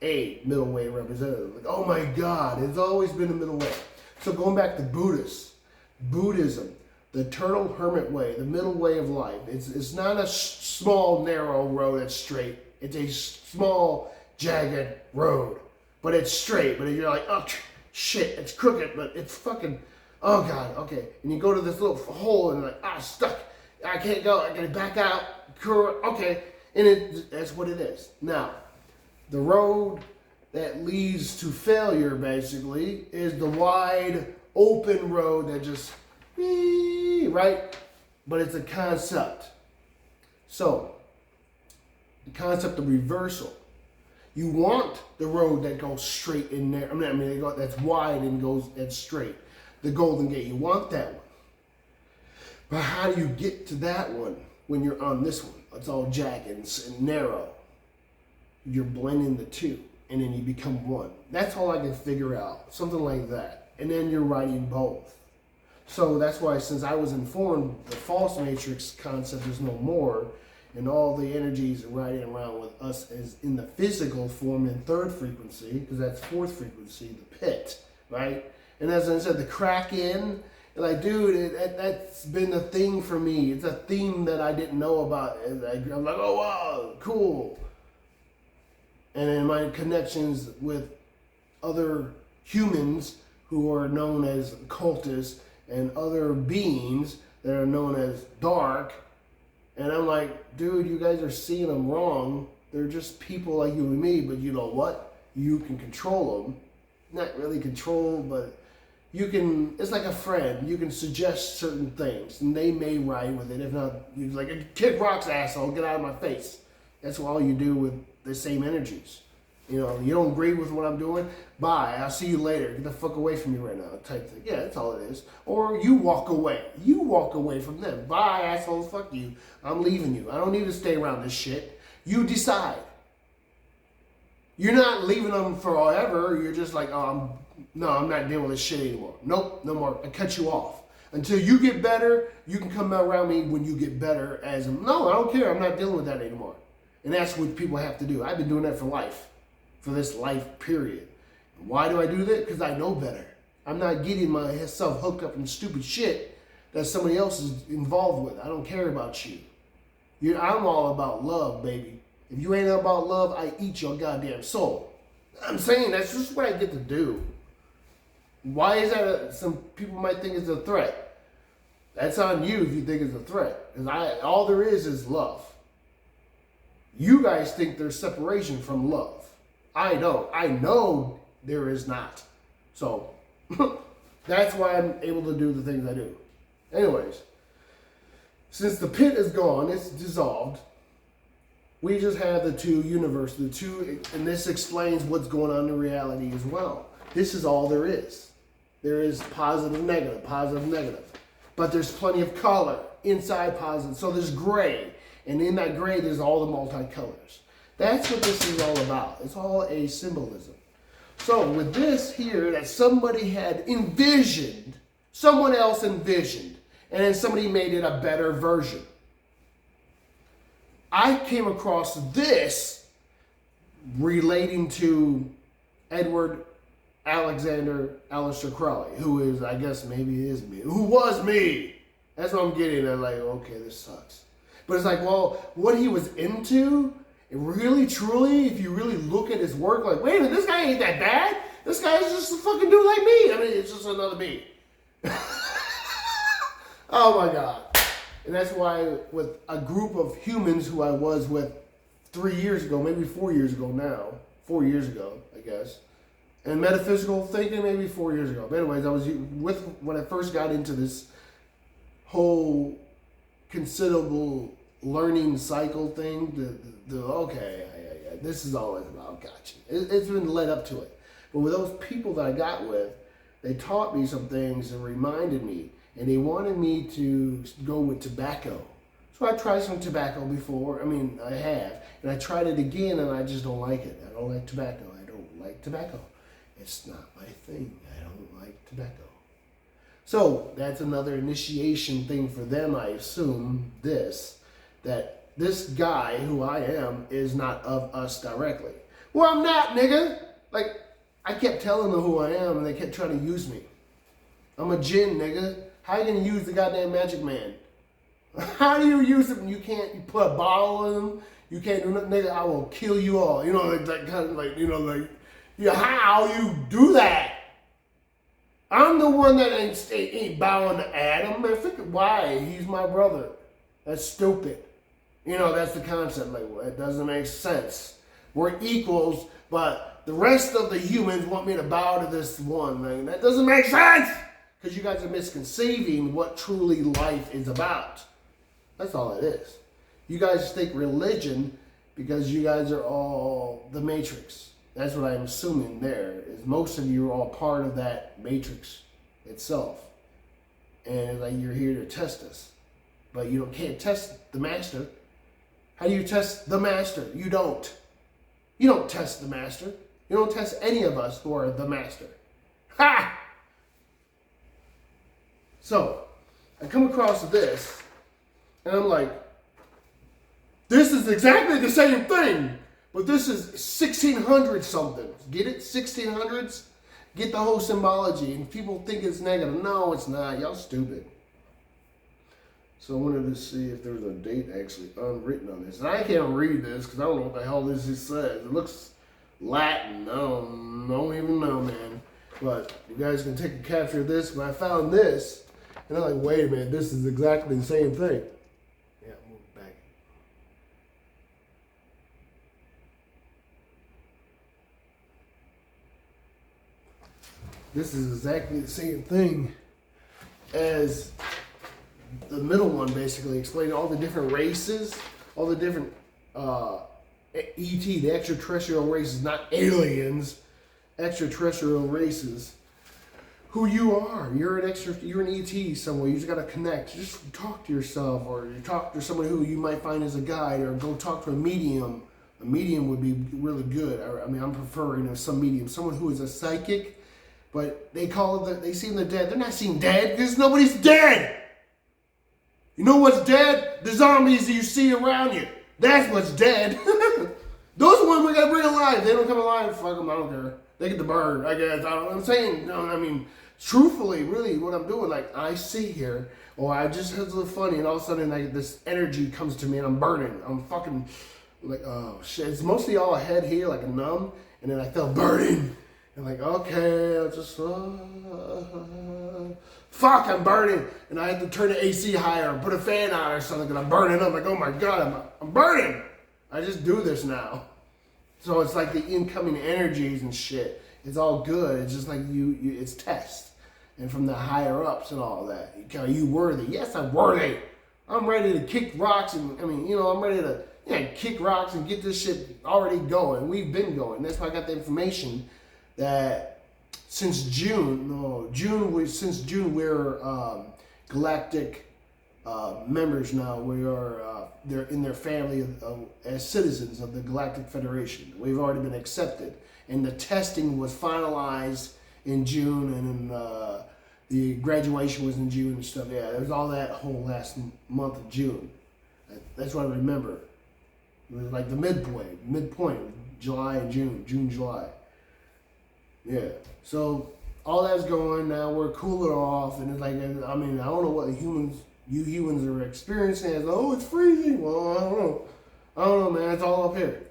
A middle way representative. Like, oh my God, it's always been the middle way. So going back to Buddhism, the eternal hermit way, the middle way of life. It's not a small, narrow road that's straight. It's a small, jagged road. But it's straight. But you're like, oh, shit, it's crooked, but it's fucking, oh God, okay. And you go to this little hole and you're like, stuck. I can't go. I gotta back out. Okay, and that's what it is. Now, the road that leads to failure, basically, is the wide, open road that just, right? But it's a concept. So, the concept of reversal. You want the road that goes straight in there. That's wide and that's straight. The Golden Gate. You want that one. But how do you get to that one when you're on this one? It's all jagged and narrow. You're blending the two, and then you become one. That's all I can figure out. Something like that. And then you're writing both. So that's why, since I was informed the false matrix concept is no more, and all the energies are riding around with us as in the physical form in third frequency, because that's fourth frequency, the pit, right? And as I said, the Kraken, like, dude, that's been a thing for me. It's a theme that I didn't know about. And I'm like, oh, wow, cool. And then my connections with other humans who are known as cultists and other beings that are known as dark. And I'm like, dude, you guys are seeing them wrong. They're just people like you and me, but you know what? You can control them. Not really control, but you can, it's like a friend. You can suggest certain things, and they may ride with it. If not, you're like, kick rocks, asshole, get out of my face. That's all you do with the same energies. You know, you don't agree with what I'm doing? Bye, I'll see you later. Get the fuck away from me right now, type thing. Yeah, that's all it is. Or you walk away. You walk away from them. Bye, assholes, fuck you. I'm leaving you. I don't need to stay around this shit. You decide. You're not leaving them forever. You're just like, I'm not dealing with this shit anymore. Nope, no more. I cut you off. Until you get better, you can come around me when you get better no, I don't care. I'm not dealing with that anymore. And that's what people have to do. I've been doing that for life. For this life period. Why do I do that? Because I know better. I'm not getting myself hooked up in stupid shit that somebody else is involved with. I don't care about you. I'm all about love, baby. If you ain't about love, I eat your goddamn soul. I'm saying that's just what I get to do. Why is that? Some people might think it's a threat. That's on you if you think it's a threat. Because all there is love. You guys think there's separation from love. I don't. I know there is not. So, that's why I'm able to do the things I do. Anyways, since the pit is gone, it's dissolved, we just have the two universes, and this explains what's going on in reality as well. This is all there is. There is positive, negative. But there's plenty of color inside positive. So there's gray, and in that gray, there's all the multicolors. That's what this is all about. It's all a symbolism. So with this here that somebody had envisioned, someone else envisioned, and then somebody made it a better version. I came across this relating to Edward Alexander Aleister Crowley, who is, I guess maybe is me, who was me. That's what I'm getting at, like, okay, this sucks. But it's like, well, what he was into, really, truly, if you really look at his work, like, wait a minute, this guy ain't that bad. This guy's just a fucking dude like me. I mean, it's just another me. Oh my God. And that's why with a group of humans who I was with 3 years ago, maybe 4 years ago now, 4 years ago, I guess, and metaphysical thinking maybe 4 years ago. But anyways, I was with, when I first got into this whole considerable learning cycle thing, this is all it's about. Gotcha. It's been led up to it. But with those people that I got with, they taught me some things and reminded me, and they wanted me to go with tobacco. So I tried some tobacco before. I mean, I have. And I tried it again, and I just don't like it. I don't like tobacco. I don't like tobacco. It's not my thing. I don't like tobacco. So that's another initiation thing for them, I assume, that this guy who I am is not of us directly. Well, I'm not, nigga. Like, I kept telling them who I am and they kept trying to use me. I'm a jinn, nigga. How you gonna use the goddamn magic man? How do you use him? You put a bottle in him. You can't do nothing, nigga. I will kill you all. You know, like that kind of like, you know, like, yeah, how you do that? I'm the one that ain't bowing to Adam. Man, why? He's my brother. That's stupid. You know, that's the concept. Like, well, it doesn't make sense. We're equals, but the rest of the humans want me to bow to this one. Like, that doesn't make sense. Because you guys are misconceiving what truly life is about. That's all it is. You guys think religion because you guys are all the Matrix. That's what I'm assuming there, is most of you are all part of that Matrix itself. And it's like you're here to test us. But you can't test the master. How do you test the master? You don't. You don't test the master. You don't test any of us who are the master. Ha! So, I come across this, and I'm like, this is exactly the same thing. But this is 1600 something. Get it? 1600s? Get the whole symbology. And people think it's negative. No, it's not. Y'all stupid. So I wanted to see if there was a date actually unwritten on this. And I can't read this because I don't know what the hell this says. It looks Latin. I don't even know, man. But you guys can take a capture of this. But I found this. And I'm like, wait a minute. This is exactly the same thing. Yeah, move back. This is exactly the same thing as the middle one, basically explaining all the different races, all the different ET, the extraterrestrial races, not aliens, extraterrestrial races. Who you are? You're an ET somewhere. You just gotta connect. Just talk to yourself, or you talk to someone who you might find as a guide, or go talk to a medium. A medium would be really good. I mean, I'm preferring some medium, someone who is a psychic. But they call it, they see the dead. They're not seeing dead because nobody's dead. You know what's dead? The zombies that you see around you. That's what's dead. Those are the ones we gotta bring alive. They don't come alive, fuck them, I don't care. They get the bird, I guess. I don't know what I'm saying. No, I mean, truthfully, really, what I'm doing, like, I sit here, or I just have a little funny, and all of a sudden, like, this energy comes to me, and I'm burning. I'm fucking, like, oh, shit. It's mostly all head here, like a numb, and then I felt burning. And like, okay, I'll just, fuck, I'm burning. And I had to turn the AC higher or put a fan on or something, and I'm burning. I'm like, oh my God, I'm burning. I just do this now. So it's like the incoming energies and shit. It's all good. It's just like it's test. And from the higher ups and all that. Are you worthy? Yes, I'm worthy. I'm ready to kick rocks and, I'm ready to kick rocks and get this shit already going. We've been going. That's why I got the information that since June we're galactic members now. We are they're in their family as citizens of the Galactic Federation. We've already been accepted, and the testing was finalized in June, and the graduation was in June and stuff. Yeah, there was all that whole last month of June. That's what I remember. It was like the midpoint, July and June, July. Yeah, so all that's going now. We're cooling off, and it's like, I don't know what you humans are experiencing. As it's freezing. Well, I don't know, man. It's all up here.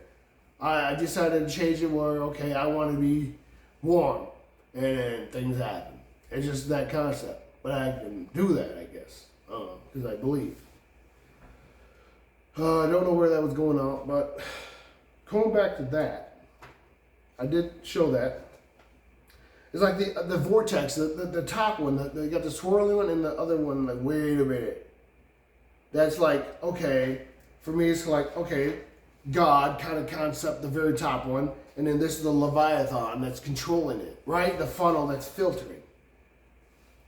I decided to change it where I want to be warm, and then things happen. It's just that concept, but I can do that, I guess, because I believe. I don't know where that was going on, but going back to that, I did show that. It's like the vortex, the top one, they got the swirling one, and the other one, like, wait a minute. That's like, for me it's like, God kind of concept, the very top one, and then this is the Leviathan that's controlling it, right? The funnel that's filtering.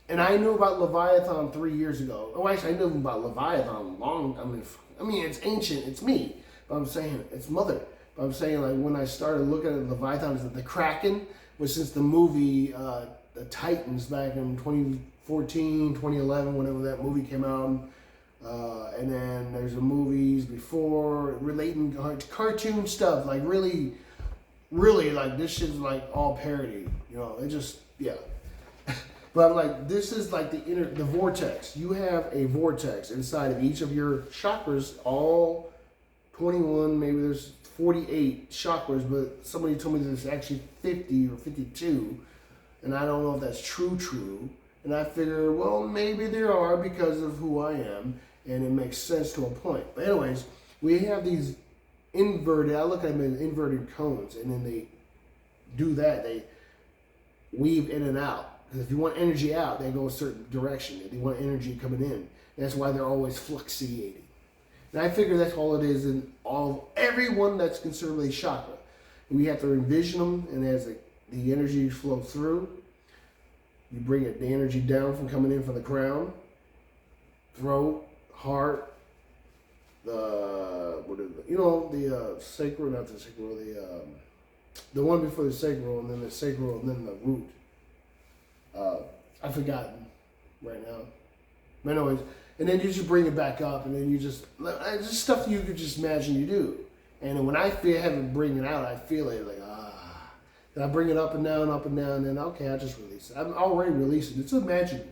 And I knew about Leviathan 3 years ago. Oh, actually, I knew about Leviathan I mean, it's ancient, it's me. But I'm saying, it's mother. But I'm saying, like, when I started looking at Leviathan, is that the Kraken, which since the movie the Titans back in 2014, 2011, whenever that movie came out. And then there's the movies before relating to cartoon stuff, like really, like this shit's like all parody, you know, it just, yeah. But I'm like, this is like the vortex. You have a vortex inside of each of your chakras, all 21, maybe there's 48 chakras, but somebody told me there's actually 50 or 52, and I don't know if that's true. And I figure, well, maybe there are because of who I am, and it makes sense to a point. But anyways, we have these inverted, I look at them as inverted cones, and then they do that. They weave in and out. Because if you want energy out, they go a certain direction. If you want energy coming in, that's why they're always fluctuating. And I figure that's all it is in everyone that's considered a chakra. And we have to envision them, and as the energy flows through, you bring the energy down from coming in from the crown, throat, heart, the sacral, not the sacral, the one before the sacral, and then the sacral, and then the root. I've forgotten right now. But anyways, and then you just bring it back up, and then you just stuff you could just imagine you do. And when I have it bring it out, I feel it like and I bring it up and down, and then okay, I just release it. I'm already releasing it. It's imagining.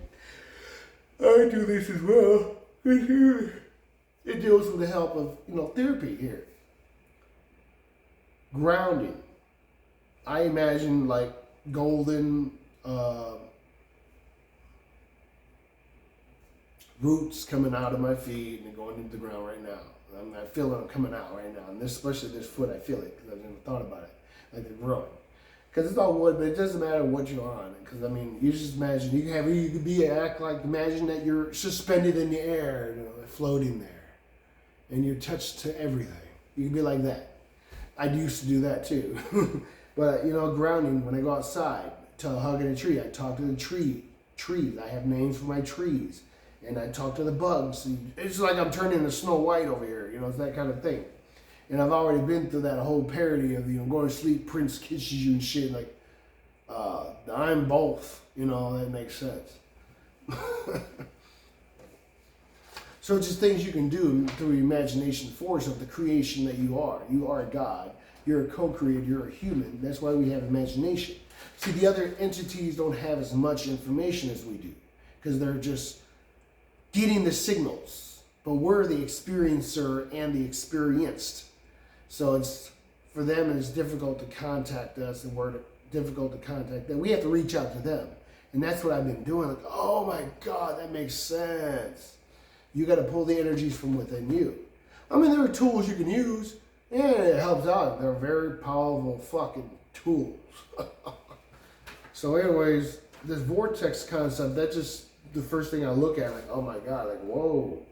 I do this as well. It deals with the help of therapy here. Grounding. I imagine like golden roots coming out of my feet and going into the ground right now. I feel them coming out right now, and especially this foot, I feel it because I've never thought about it. Like they're growing. Because it's all wood, but it doesn't matter what you're on. Because I mean, you just imagine imagine that you're suspended in the air, floating there, and you're touched to everything. You can be like that. I used to do that too. But grounding. When I go outside, to hugging a tree, I talk to the trees. I have names for my trees, and I talk to the bugs. It's like I'm turning into Snow White over here. It's that kind of thing. And I've already been through that whole parody of going to sleep, Prince kisses you and shit. Like, I'm both. That makes sense. So it's just things you can do through the imagination force of the creation that you are. You are God. You're a co-creator. You're a human. That's why we have imagination. See, the other entities don't have as much information as we do because they're just getting the signals. But we're the experiencer and the experienced. So for them, it's difficult to contact us, and we're difficult to contact them. We have to reach out to them. And that's what I've been doing. Like, oh my God, that makes sense. You got to pull the energies from within you. I mean, there are tools you can use, and it helps out. They're very powerful fucking tools. So anyways, this vortex concept, that's just the first thing I look at. Like, oh my God, like, whoa.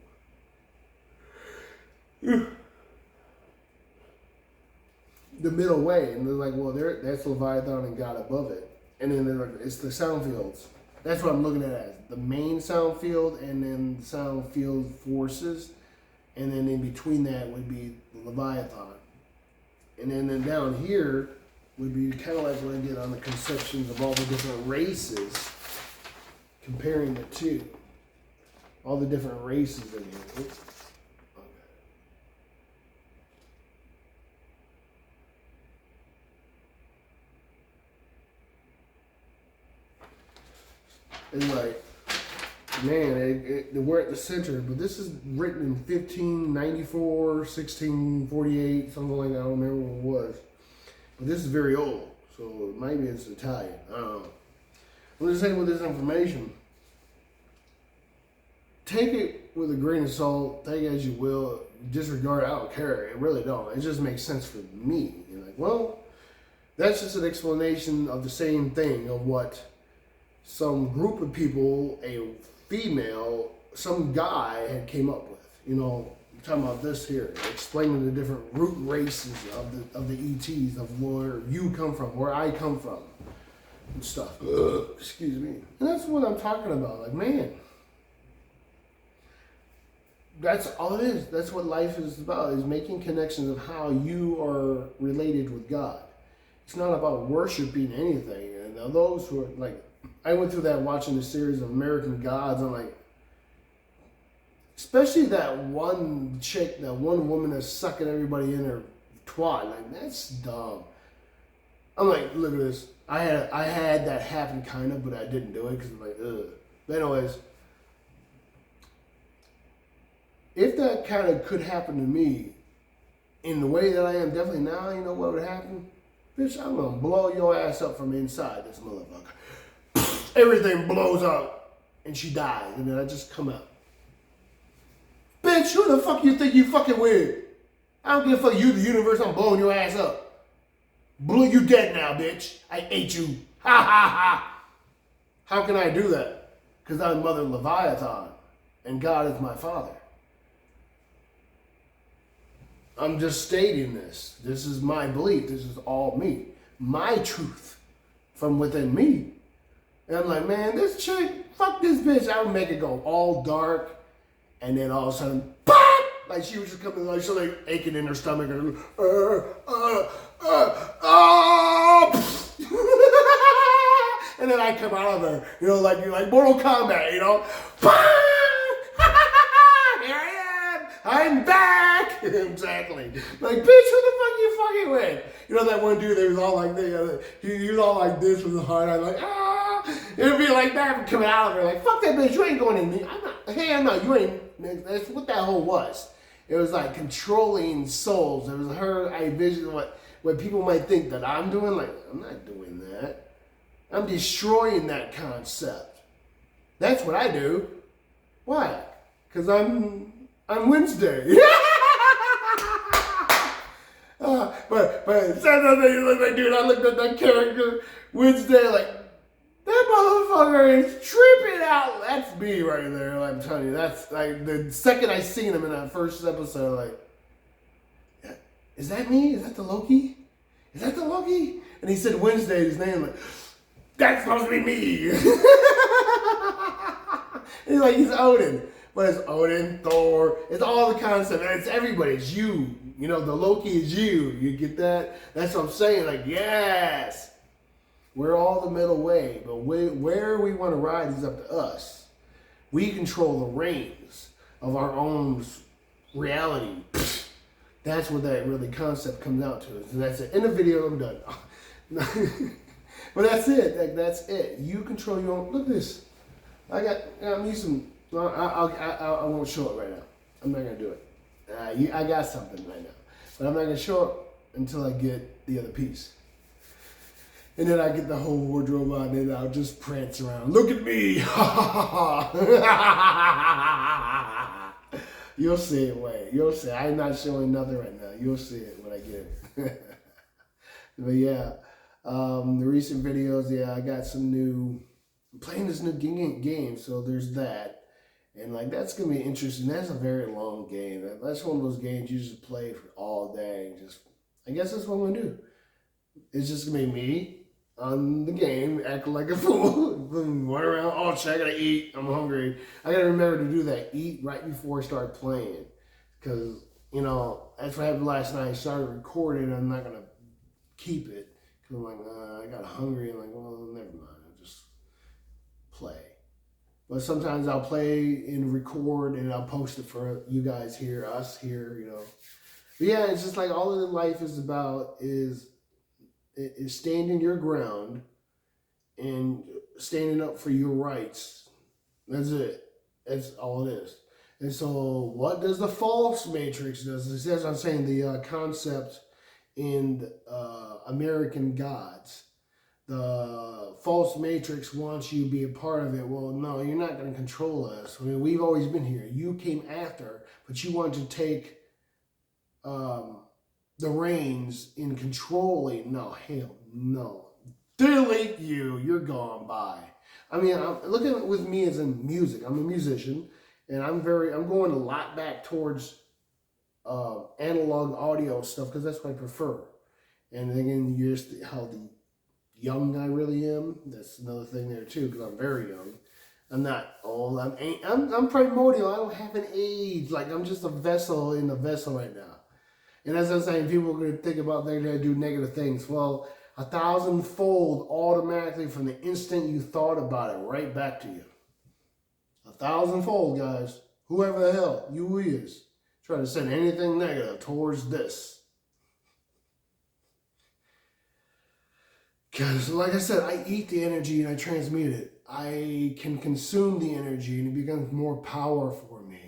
The middle way, and they're like, well, that's Leviathan and God above it, and then they're like, it's the sound fields. That's what I'm looking at as the main sound field, and then the sound field forces, and then in between that would be the Leviathan, and then down here would be kind of like when I get on the conceptions of all the different races, comparing the two, all the different races in here. It's like, man, we're at the center, but this is written in 1594, 1648, something like that. I don't remember what it was. But this is very old, so maybe it's Italian. I don't know. I'm just saying with this information, take it with a grain of salt, take it as you will, disregard it, I don't care. It really don't. It just makes sense for me. You're like, well, that's just an explanation of the same thing of what some group of people, a female, some guy had came up with. I'm talking about this here, explaining the different root races of the ETs, of where you come from, where I come from, and stuff. Excuse me. And that's what I'm talking about. Like, man, that's all it is. That's what life is about, is making connections of how you are related with God. It's not about worshiping anything. And those who are like, I went through that watching the series of American Gods. I'm like, especially that one chick, that one woman that's sucking everybody in her twat. Like, that's dumb. I'm like, look at this. I had that happen kind of, but I didn't do it because I'm like, ugh. But anyways, if that kind of could happen to me in the way that I am definitely now, you know what would happen? Bitch, I'm going to blow your ass up from inside this motherfucker. Everything blows up and she dies and then I just come out. Bitch, who the fuck you think you fucking with? I don't give a fuck, you the universe, I'm blowing your ass up. Blew you dead now, bitch. I ate you. Ha ha ha. How can I do that? Because I'm Mother Leviathan and God is my father. I'm just stating this. This is my belief. This is all me. My truth from within me. And I'm like, man, this chick, fuck this bitch. I would make it go all dark. And then all of a sudden, pop! Like she was just coming, like she was like aching in her stomach. And, and then I come out of her, you know, like Mortal Kombat, you know. Here I am. I'm back. Exactly. Like, bitch, who the fuck you fucking with? You know that one dude that was all like this, he was all like this with his heart. I'm like, it'd be like that coming out of her, like, fuck that bitch, you ain't going in me. I'm not, hey, I'm not, you ain't, that's what that whole was. It was like controlling souls. It was her, I envisioned what people might think that I'm doing. Like, I'm not doing that. I'm destroying that concept. That's what I do. Why? Because I'm Wednesday. But dude, I looked at that character Wednesday like, that motherfucker is tripping out. That's me right there. I'm telling you, that's like the second I seen him in that first episode, like, is that me? Is that the Loki? Is that the Loki? And he said Wednesday, his name, like, that's supposed to be me. He's like, he's Odin. But it's Odin, Thor, it's all the concept, and it's everybody, it's you. You know, the Loki is you. You get that? That's what I'm saying, like, yes. We're all the middle way, but where we want to ride is up to us. We control the reins of our own reality. That's what that really concept comes out to. And that's it. In the video, I'm done. But that's it. Like, that's it. You control your own. Look at this. I'm using. I won't show it right now. I'm not gonna do it. I got something right now, but I'm not gonna show it until I get the other piece. And then I get the whole wardrobe on, and I'll just prance around. Look at me! You'll see it, wait. You'll see. I'm not showing nothing right now. You'll see it when I get it. But yeah, the recent videos, yeah, I got some new, I'm playing this new game, so there's that. And like, that's going to be interesting. That's a very long game. That's one of those games you just play for all day. Just, I guess that's what I'm going to do. It's just going to be me on the game, acting like a fool, run around, oh shit, I gotta eat, I'm hungry. I gotta remember to do that, eat right before I start playing. Because, you know, that's what happened last night. I started recording, and I'm not gonna keep it. Because I'm like, I got hungry, I'm like, well, never mind, I'll just play. But sometimes I'll play and record, and I'll post it for you guys here, us here, you know. But yeah, it's just like all that life is about is standing your ground and standing up for your rights. That's it. That's all it is. And so what does the false matrix do? It says, I'm saying the concept in American Gods. The false matrix wants you to be a part of it. Well, no, you're not going to control us. I mean, we've always been here. You came after, but you want to take the reins in controlling. No, hell no. Delete you. You're gone by. I mean, look at it with me as in music. I'm a musician, and I'm going a lot back towards analog audio stuff because that's what I prefer. And again, just how the young I really am. That's another thing there too, because I'm very young. I'm not old. I'm primordial. I don't have an age. Like, I'm just a vessel in a vessel right now. And as I'm saying, people are going to think about they're going to do negative things. Well, 1,000-fold automatically from the instant you thought about it, right back to you. 1,000-fold, guys. Whoever the hell you is, try to send anything negative towards this. Because, like I said, I eat the energy and I transmute it. I can consume the energy and it becomes more power for me.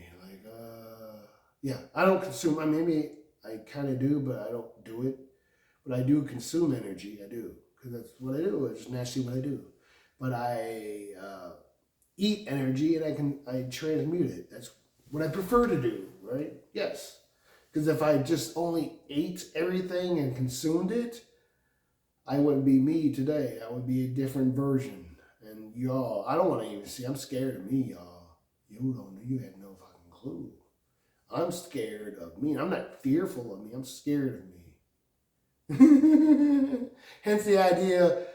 Yeah, I don't consume. Maybe I kind of do, but I don't do it. But I do consume energy. I do, because that's what I do. It's naturally what I do. But I eat energy and I transmute it. That's what I prefer to do, right? Yes. Because if I just only ate everything and consumed it, I wouldn't be me today. I would be a different version. And y'all, I don't want to even see. I'm scared of me, y'all. You had no fucking clue. I'm scared of me. I'm not fearful of me. I'm scared of me. Hence the idea,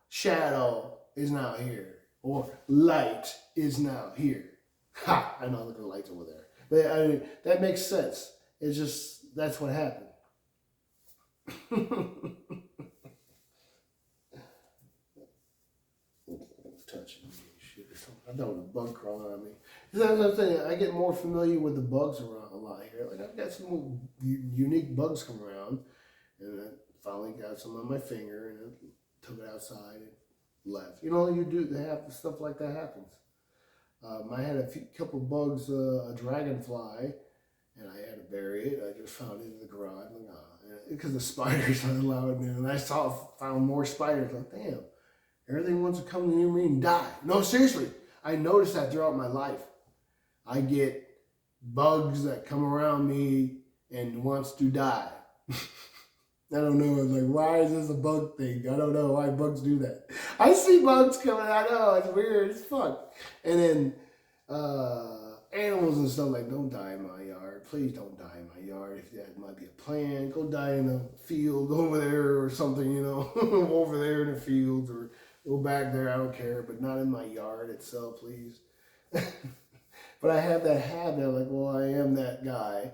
shadow is now here. Or light is now here. Ha! I know, look at the lights over there. But that makes sense. It's just, that's what happened. Touching me, shit or something. I thought it was a bug crawling on me. That's what I'm saying. I get more familiar with the bugs around a lot here. Like, I've got some unique bugs come around, and I finally got some on my finger, and I took it outside and left. They have stuff like that happens. I had a couple bugs, a dragonfly, and I had to bury it. I just found it in the garage, because the spiders are allowed in there, and found more spiders. Like, damn. Everything wants to come near me and die. No, seriously. I noticed that throughout my life. I get bugs that come around me and wants to die. I don't know. It's like, why is this a bug thing? I don't know why bugs do that. I see bugs coming out. Oh, it's weird. It's fun. And then animals and stuff like, don't die in my yard. Please don't die in my yard. If that might be a plant, go die in the field over there or something, over there in the fields, or go back there, I don't care, but not in my yard itself, please. But I have that habit, like, well, I am that guy,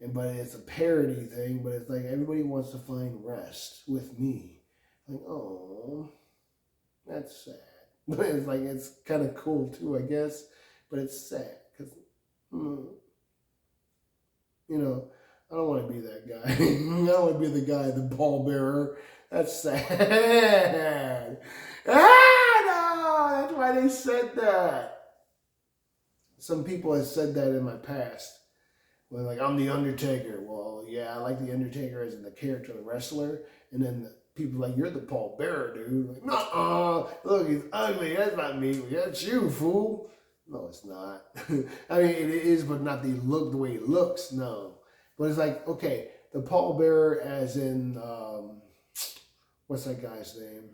but it's a parody thing, but it's like everybody wants to find rest with me. Like, oh, that's sad. But it's like, it's kind of cool too, I guess, but it's sad, because, I don't want to be that guy. I don't want to be the guy, the pallbearer. That's sad. No, that's why they said that. Some people have said that in my past. When, like, I'm the Undertaker. Well, yeah, I like the Undertaker as in the character, the wrestler. And then people are like, you're the pallbearer, dude. Like, no, look, he's ugly. That's not me. That's you, fool. No, it's not. I mean, it is, but not the way he looks. No. But it's like, okay, the pallbearer as in, what's that guy's name?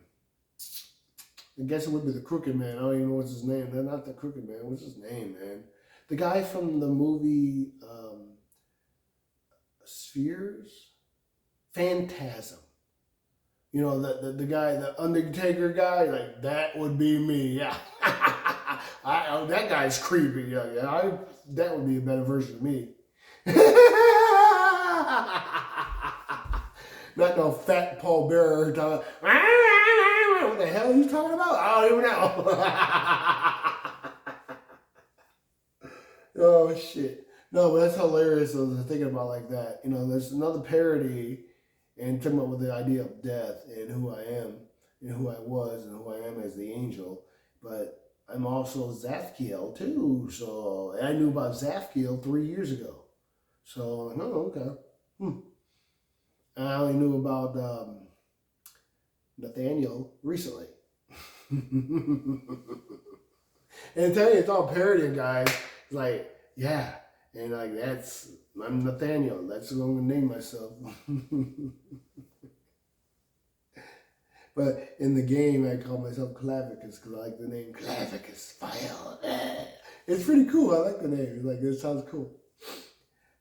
I guess it would be the Crooked Man. I don't even know what's his name. They're not the Crooked Man. What's his name, man? The guy from the movie Spheres? Phantasm. The guy, the Undertaker guy, like, that would be me. Yeah. That guy's creepy. Yeah. That would be a better version of me. Not no fat pallbearer talking. What the hell are you talking about? I don't even know. Oh, shit. No, but that's hilarious. I was thinking about like that. There's another parody and talking about with the idea of death and who I am and who I was and who I am as the angel. But I'm also Zathkiel too. So I knew about Zathkiel 3 years ago. So, no, okay. I only knew about Nethaniel recently. And I tell you, it's all parodying, guys. It's like, yeah. And like, I'm Nethaniel. That's what I'm going to name myself. But in the game, I call myself Clavicus because I like the name Clavicus File. It's pretty cool. I like the name. It's like, it sounds cool.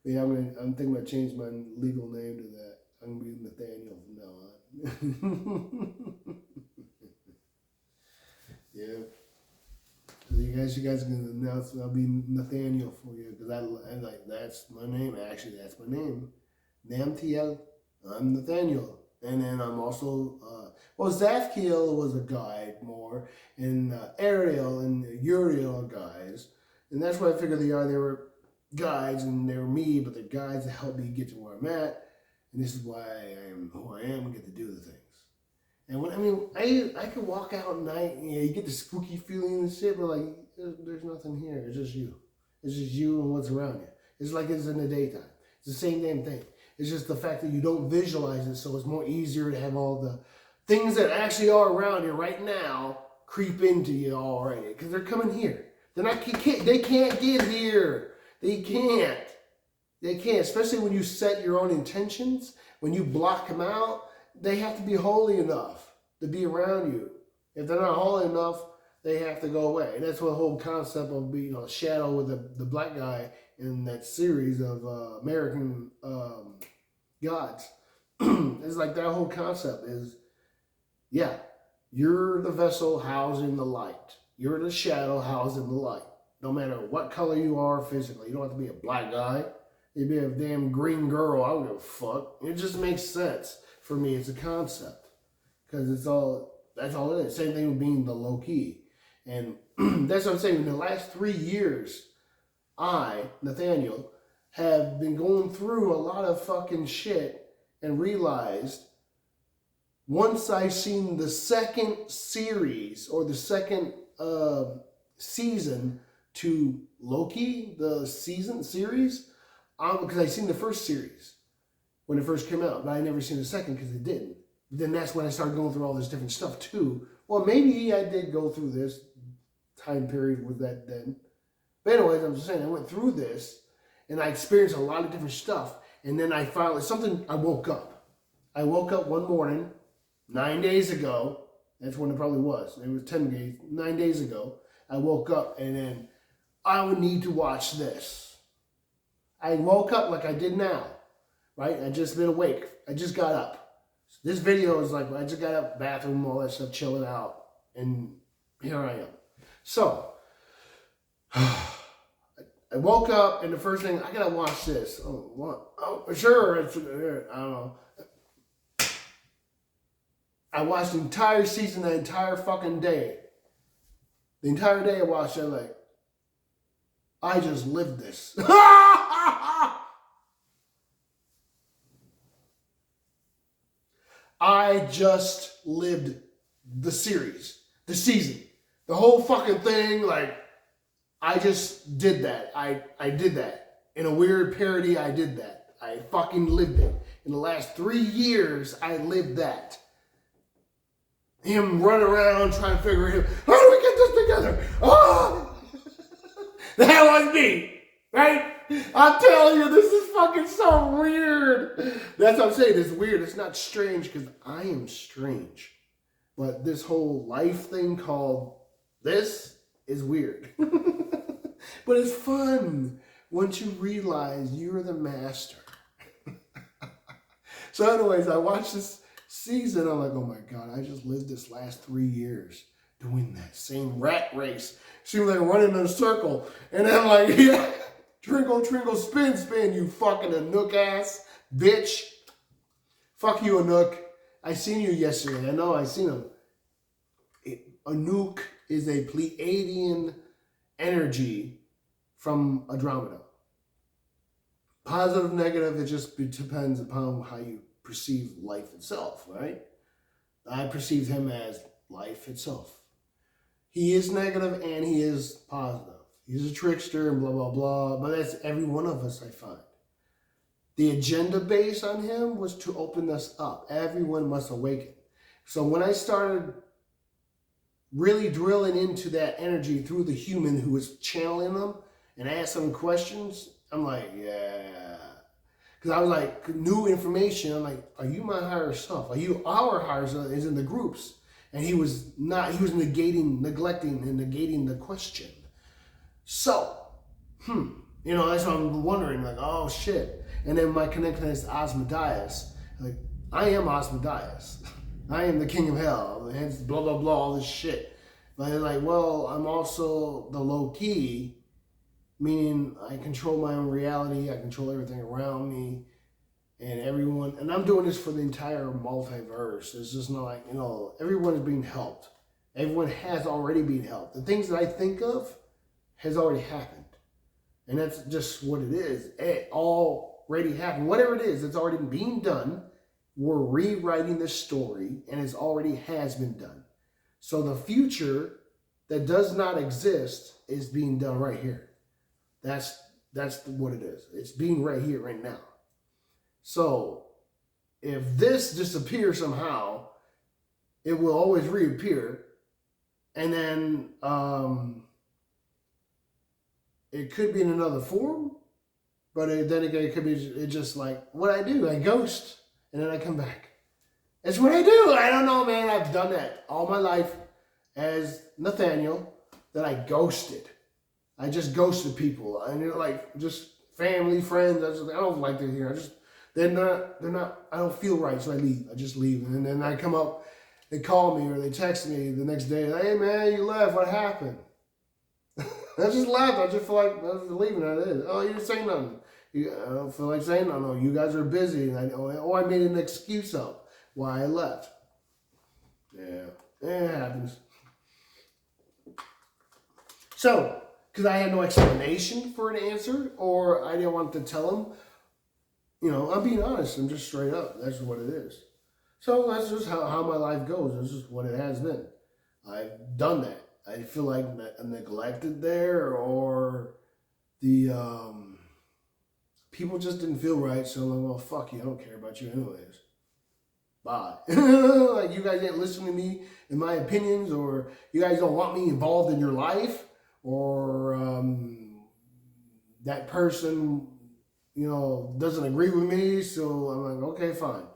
But yeah, I'm thinking about changing my legal name to that. I'm going to be Nethaniel from now on. Yeah. You guys can announce I'll be Nethaniel for you because I'm like, that's my name. Actually, that's my name. Nethaniel. I'm Nethaniel. And then I'm also Well, Zathkiel was a guide more, and Ariel and Uriel are guides. And that's what I figured they are. They were guides, and they were me, but they're guides that help me get to where I'm at. And this is why I am who I am and get to do the things. And when I could walk out at night, and you get the spooky feeling and shit, but like, there's nothing here. It's just you. It's just you and what's around you. It's like it's in the daytime. It's the same damn thing. It's just the fact that you don't visualize it, so it's more easier to have all the things that actually are around you right now creep into you already, because they're coming here. They're not. They can't get here. They can't. They can't. Especially when you set your own intentions. When you block them out, they have to be holy enough to be around you. If they're not holy enough, they have to go away. And that's what the whole concept of being a shadow with the black guy in that series of American gods. It's like that whole concept is, yeah, you're the vessel housing the light. You're the shadow housing the light. No matter what color you are physically. You don't have to be a black guy. You be a damn green girl. I don't give a fuck. It just makes sense for me as a concept. Because that's all it is. Same thing with being the low key. And that's what I'm saying. In the last 3 years, I, Nethaniel, have been going through a lot of fucking shit and realized once I seen the second series or the second season to Loki, the series, because I seen the first series when it first came out, but I never seen the second because it didn't. But then that's when I started going through all this different stuff too. Well, maybe I did go through this time period with that then. But anyways, I'm just saying, I went through this and I experienced a lot of different stuff. And then I woke up. I woke up one morning, 9 days ago. That's when it probably was. It was 10 days, 9 days ago. I woke up and then I would need to watch this. I woke up like I did now, right? I just been awake. I just got up. This video is like, I just got up, bathroom, all that stuff, chilling out. And here I am. So, I woke up and the first thing, I gotta watch this. Oh, what? Oh, sure. I don't know. I watched the entire season, the entire fucking day. The entire day I watched it, like, I just lived this. I just lived the series, the season, the whole fucking thing. Like, I just did that. I did that. In a weird parody, I did that. I fucking lived it. In the last 3 years, I lived that. Him running around trying to figure out, how do we get this together? Oh! That was me, right? I'm telling you, this is fucking so weird. That's what I'm saying. It's weird. It's not strange because I am strange. But this whole life thing called this is weird. But it's fun once you realize you're the master. So anyways, I watched this season. I'm like, oh my God, I just lived this last 3 years doing that same rat race. Seems like running in a circle. And I'm like, yeah, trinkle, trinkle, spin, spin, you fucking Anook ass bitch. Fuck you, Anook. I seen you yesterday. I know, I seen him. Anook is a Pleiadian energy from Andromeda. Positive, negative, it just depends upon how you perceive life itself, right? I perceive him as life itself. He is negative and he is positive. He's a trickster and blah, blah, blah. But that's every one of us, I find. The agenda base on him was to open us up. Everyone must awaken. So when I started really drilling into that energy through the human who was channeling them and asked them questions, I'm like, yeah. Because I was like, new information. I'm like, are you my higher self? Are you our higher self? Is in the groups. And he was not, he was neglecting and negating the question. So, you know, that's what I'm wondering, like, oh shit. And then my connection is to Asmodeus. Like, I am Asmodeus. I am the king of hell. And blah, blah, blah, all this shit. But they're like, well, I'm also the low key, meaning I control my own reality. I control everything around me. And everyone, and I'm doing this for the entire multiverse. It's just not like, everyone is being helped. Everyone has already been helped. The things that I think of has already happened. And that's just what it is. It already happened. Whatever it is, it's already being done. We're rewriting the story, and it already has been done. So the future that does not exist is being done right here. That's what it is. It's being right here, right now. So if this disappears somehow, it will always reappear. And then it could be in another form, but then again, it could be just like what I do. I ghost, and then I come back. It's what I do. I don't know, man. I've done that all my life as Nethaniel, that I ghosted. I just ghosted people. I knew, like, just family, friends. I don't like to hear. They're not, I don't feel right, so I leave. I just leave. And then I come up, they call me or they text me the next day. Hey, man, you left. What happened? I just left. I just feel like I was leaving. That is. Oh, you didn't say nothing. I don't feel like saying nothing. No, you guys are busy. And I made an excuse up why I left. Yeah, it happens. So, because I had no explanation for an answer, or I didn't want to tell them, I'm being honest. I'm just straight up. That's what it is. So that's just how my life goes. That's just what it has been. I've done that. I feel like I'm neglected there, or the people just didn't feel right. So I'm like, well, fuck you. I don't care about you anyways. Bye. Like, you guys ain't listening to me and my opinions, or you guys don't want me involved in your life, or that person, doesn't agree with me. So I'm like, okay, fine.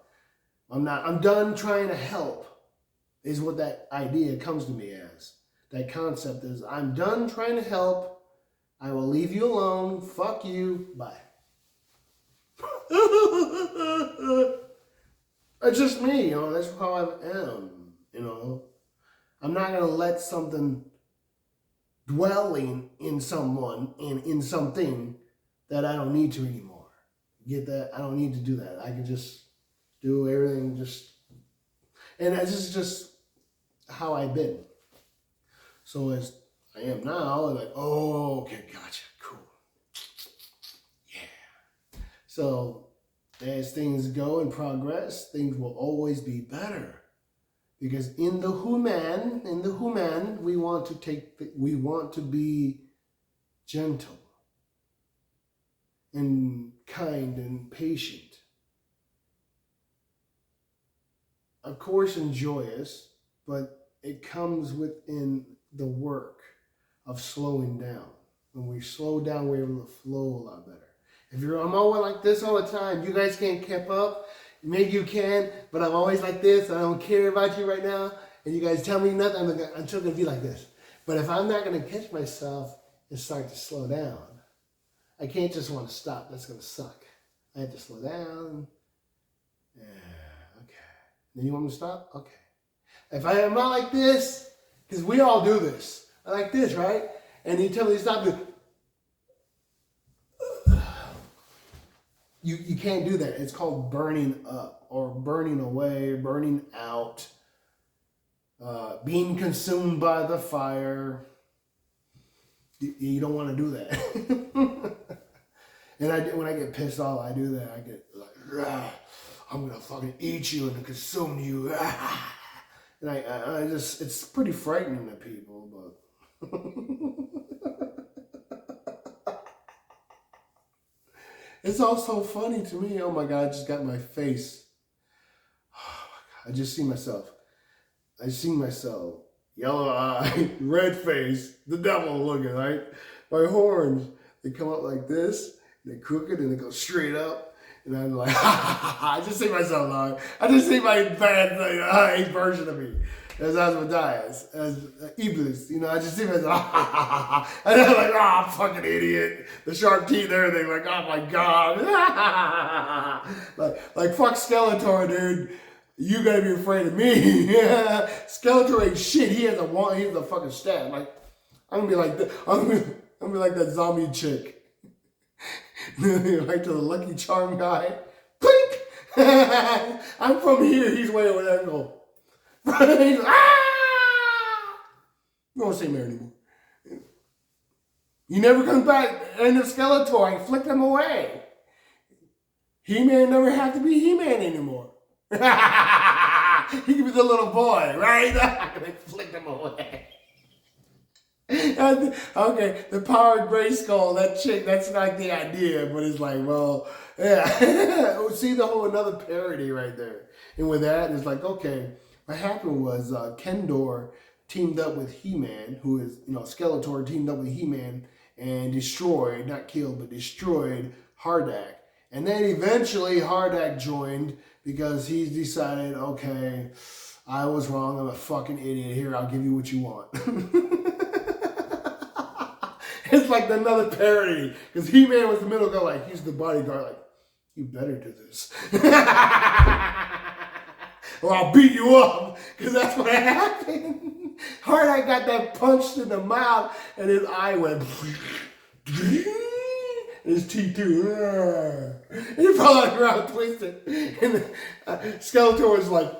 I'm done trying to help, is what that idea comes to me as. That concept is, I'm done trying to help. I will leave you alone. Fuck you. Bye. It's just me, that's how I am, I'm not going to let something dwelling in someone and in something that I don't need to anymore. Get that? I don't need to do that. I can just do everything and this is just how I've been. So as I am now, I'm like, oh, okay, gotcha, cool. Yeah. So as things go and progress, things will always be better. Because in the human, we want to be gentle and kind and patient. Of course, and joyous, but it comes within the work of slowing down. When we slow down, we're able to flow a lot better. I'm always like this all the time. You guys can't keep up. Maybe you can, but I'm always like this. I don't care about you right now. And you guys tell me nothing. I'm still going to be like this. But if I'm not going to catch myself and start to slow down, I can't just want to stop. That's going to suck. I have to slow down. Yeah, okay. Then you want me to stop? Okay. If I am not like this, because we all do this. I like this, right? And you tell me to stop. You can't do that. It's called burning up, or burning away, burning out, being consumed by the fire. You don't want to do that. And when I get pissed off, I do that. I get like, I'm going to fucking eat you and consume you. And I just, it's pretty frightening to people, but... It's also funny to me. Oh my God, I just got my face. Oh my God, I just see myself. Yellow eye, red face, the devil looking, right? My horns, they come up like this, they're crooked, and they go straight up. And I'm like, I just see myself, Lord. I just see my bad version of me. As Asmodeus, as Iblis, I just see myself, and I'm like, I'm fucking idiot. The sharp teeth and everything, like, oh my God. like fuck Skeletor, dude. You gotta be afraid of me. Skeletor ain't shit. He has a fucking stat. Like, I'm gonna be like that. I'm gonna be like that zombie chick. Like to the Lucky Charm guy. Blink! I'm from here. He's way over there. And go. He's like, ah! You won't say Mary anymore. He never comes back. And the Skeletor, I flicked him away. He-Man never have to be He-Man anymore. He can be the little boy, right? I flicked him away. Okay, the powered Grayskull, that chick, that's not the idea, but it's like, well, yeah. See the whole another parody right there. And with that, it's like, okay, what happened was Kendor teamed up with He-Man, who is, Skeletor teamed up with He-Man and destroyed, not killed, but destroyed Hardak. And then eventually Hardak joined because he decided, okay, I was wrong, I'm a fucking idiot, here, I'll give you what you want. It's like another parody, because He-Man was the middle guy, like, he's the bodyguard, like, you better do this. Or I'll beat you up, because that's what happened. Hardak got that punched in the mouth, and his eye went, his teeth too. And he fell on the ground twisted. And Skeletor was like,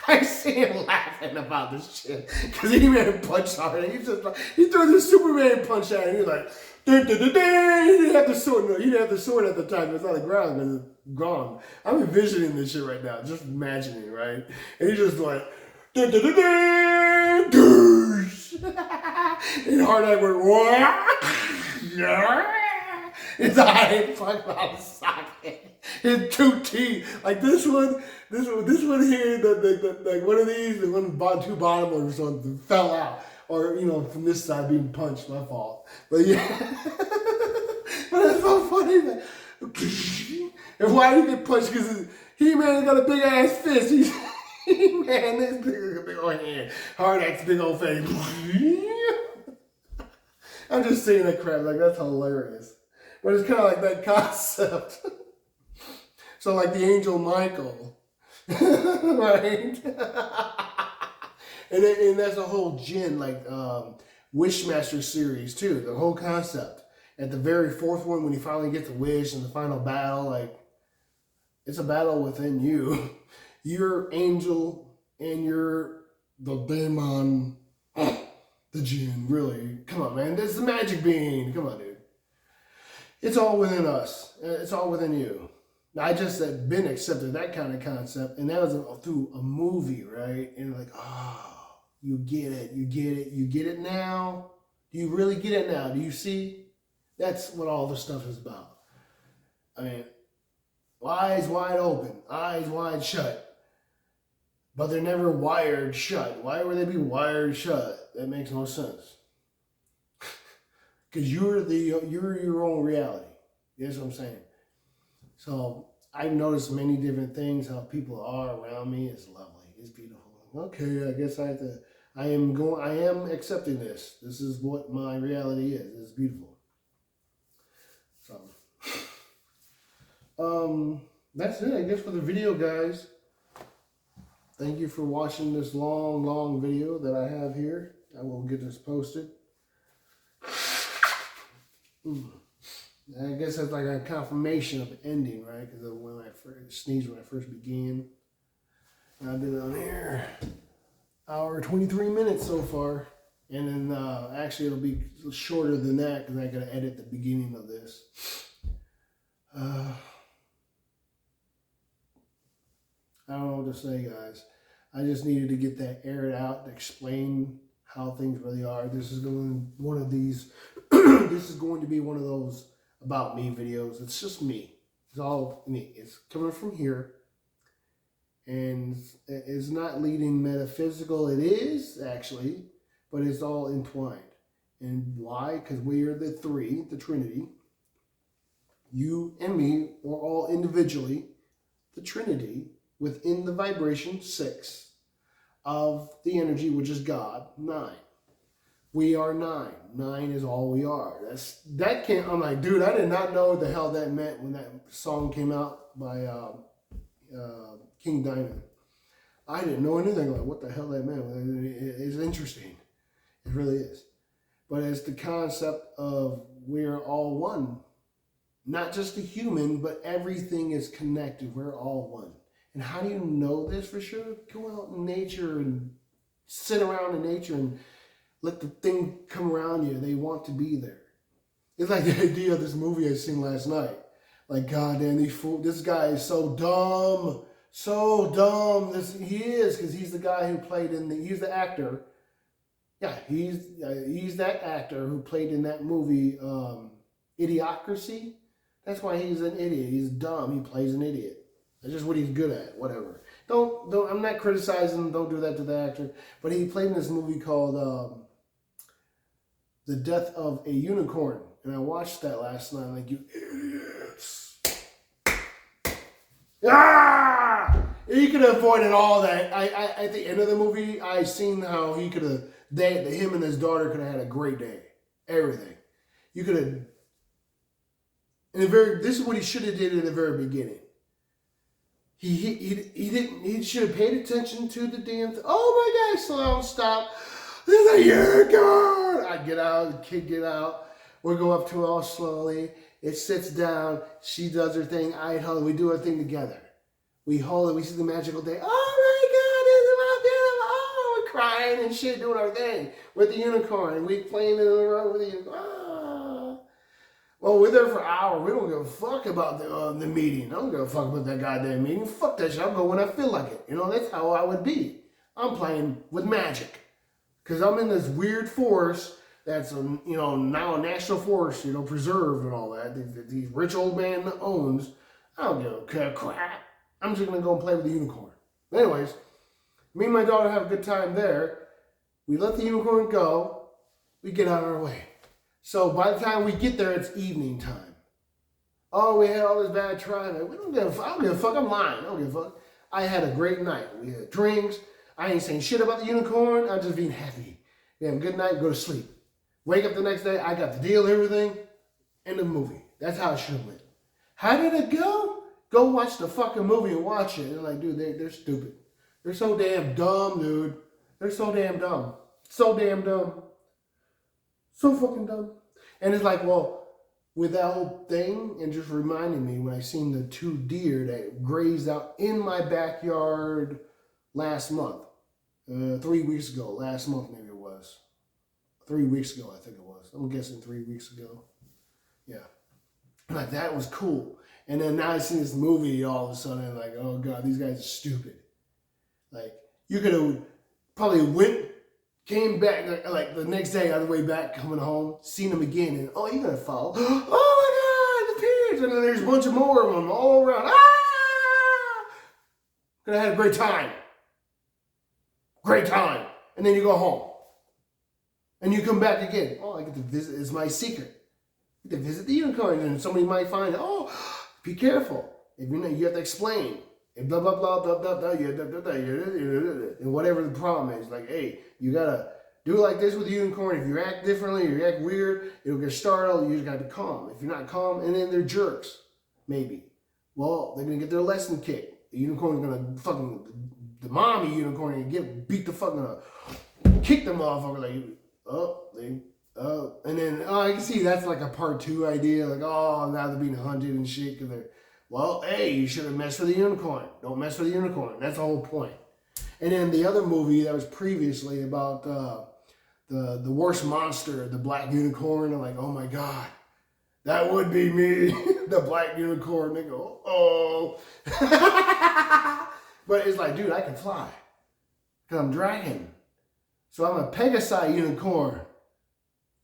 I see him laughing about this shit. Because he made him punch hard. He just like, he threw the Superman punch at him. He was like, dun, dun, dun, dun. He didn't have the sword. No, he didn't have the sword at the time. It was on the ground because it's gone. I'm envisioning this shit right now. Just imagining, right? And he just like, dun, dun, dun, dun, dun. And Hardak went, what? His eye fucking out of the socket. His two teeth, like this one here, like one of these, the one two bottom or something fell out, or from this side being punched. My fault, but yeah, but it's so funny. Like, and why do you get punched? Because He-Man got a big ass fist. He's He-Man, this big old hand. Hardak's big old face. I'm just saying that crap. Like that's hilarious, but it's kind of like that concept. So like the angel Michael, right? and that's a whole Jinn, like Wishmaster series too. The whole concept. At the very fourth one, when you finally get the wish and the final battle, like it's a battle within you. You're angel and you're the demon, the Jinn. Really, come on, man. That's the magic being. Come on, dude. It's all within us. It's all within you. I just had been accepted that kind of concept, and that was through a movie, right? And like, oh, you get it, you get it, you get it now. Do you really get it now? Do you see? That's what all this stuff is about. I mean, eyes wide open, eyes wide shut, but they're never wired shut. Why would they be wired shut? That makes no sense. Because you're your own reality. That's what I'm saying. So I've noticed many different things, how people are around me. It's lovely. It's beautiful. Okay, I guess I am accepting this. This is what my reality is. It's beautiful. So that's it, I guess, for the video, guys. Thank you for watching this long video that I have here. I will get this posted. I guess that's like a confirmation of the ending, right? Because when I first sneezed when I first began. And I've been on here hour 23 minutes so far. And then actually it'll be shorter than that because I got to edit the beginning of this. I don't know what to say, guys. I just needed to get that aired out to explain how things really are. This is going to be one of those about me videos. It's just me. It's all me. It's coming from here. And it's not leading metaphysical. It is, actually. But it's all entwined. And why? Because we are the three, the Trinity. You and me are all individually the Trinity within the vibration 6 of the energy, which is God, 9. We are 9. 9 is all we are. I'm like, dude, I did not know what the hell that meant when that song came out by King Diamond. I didn't know anything like what the hell that meant. It's interesting. It really is. But it's the concept of we're all one not just the human, but everything is connected. We're all one. And how do you know this for sure? Go out in nature and sit around in nature and let the thing come around you. They want to be there. It's like the idea of this movie I seen last night. Like, goddamn, this guy is so dumb. So dumb. He is, because he's the guy who played he's the actor. Yeah, he's that actor who played in that movie, Idiocracy. That's why he's an idiot. He's dumb. He plays an idiot. That's just what he's good at. Whatever. Don't. I'm not criticizing. Don't do that to the actor. But he played in this movie called The Death of a Unicorn, and I watched that last night. I'm like, you idiots! Ah! He could have avoided all that. I at the end of the movie, I seen how he could have. Him and his daughter could have had a great day. Everything. You could have. This is what he should have did in the very beginning. He should have paid attention to the damn thing. Oh my God, slow down, stop. There's a unicorn. I get out, the kid get out. We go up to it all slowly. It sits down. She does her thing. I hold it. We do our thing together. We hold it. We see the magical day. Oh my God, it's about beautiful. Oh, we're crying and shit, doing our thing with the unicorn. We playing in the road with the unicorn. Well, we're there for hours. We don't give a fuck about the meeting. I don't give a fuck about that goddamn meeting. Fuck that shit. I'll go when I feel like it. You know, that's how I would be. I'm playing with magic. Because I'm in this weird forest that's, now a national forest, preserved and all that. These rich old man owns. I don't give a crap. I'm just going to go and play with the unicorn. Anyways, me and my daughter have a good time there. We let the unicorn go. We get out of our way. So by the time we get there, it's evening time. Oh, we had all this bad traffic. We don't give a fuck. I don't give a fuck. I'm lying. I don't give a fuck. I had a great night. We had drinks. I ain't saying shit about the unicorn. I'm just being happy. We have a good night. Go to sleep. Wake up the next day. I got the deal, everything. End of the movie. That's how it should have went. How did it go? Go watch the fucking movie and watch it. And like, dude, they're stupid. They're so damn dumb, dude. They're so damn dumb. So damn dumb. So fucking dumb. And it's like, well, with that whole thing, and just reminding me when I seen the 2 deer that grazed out in my backyard last month. 3 weeks ago. Last month, maybe it was. 3 weeks ago, I think it was. I'm guessing 3 weeks ago. Yeah. Like, that was cool. And then now I see this movie all of a sudden, like, oh God, these guys are stupid. Like, you could have probably came back, like the next day on the way back, coming home, seen them again, and oh, you're gonna fall. Oh my God, the pigs! And then there's a bunch of more of them all around. Ah! Could have had a great time. Great time. And then you go home. And you come back again. Oh, I get to visit. It's my secret. I get to visit the unicorn, and somebody might find, oh, be careful. If you know, you have to explain. And blah, blah, blah, blah, blah, blah, and whatever the problem is. Like, hey, you gotta do it like this with the unicorn. If you act differently, or you act weird, it'll get startled. You just gotta be calm. If you're not calm, and then they're jerks, maybe. Well, they're gonna get their lesson kicked. The unicorn's gonna the mommy unicorn gonna beat the fucking, kick the motherfucker. Like, and then, I can see that's like a part 2 idea. Like, oh, now they're being hunted and shit, because they're, well, hey, you should have messed with the unicorn. Don't mess with the unicorn. That's the whole point. And then the other movie that was previously about the worst monster, the black unicorn. I'm like, oh my God, that would be me, the black unicorn. They go, oh. But it's like, dude, I can fly because I'm dragon. So I'm a Pegasi unicorn.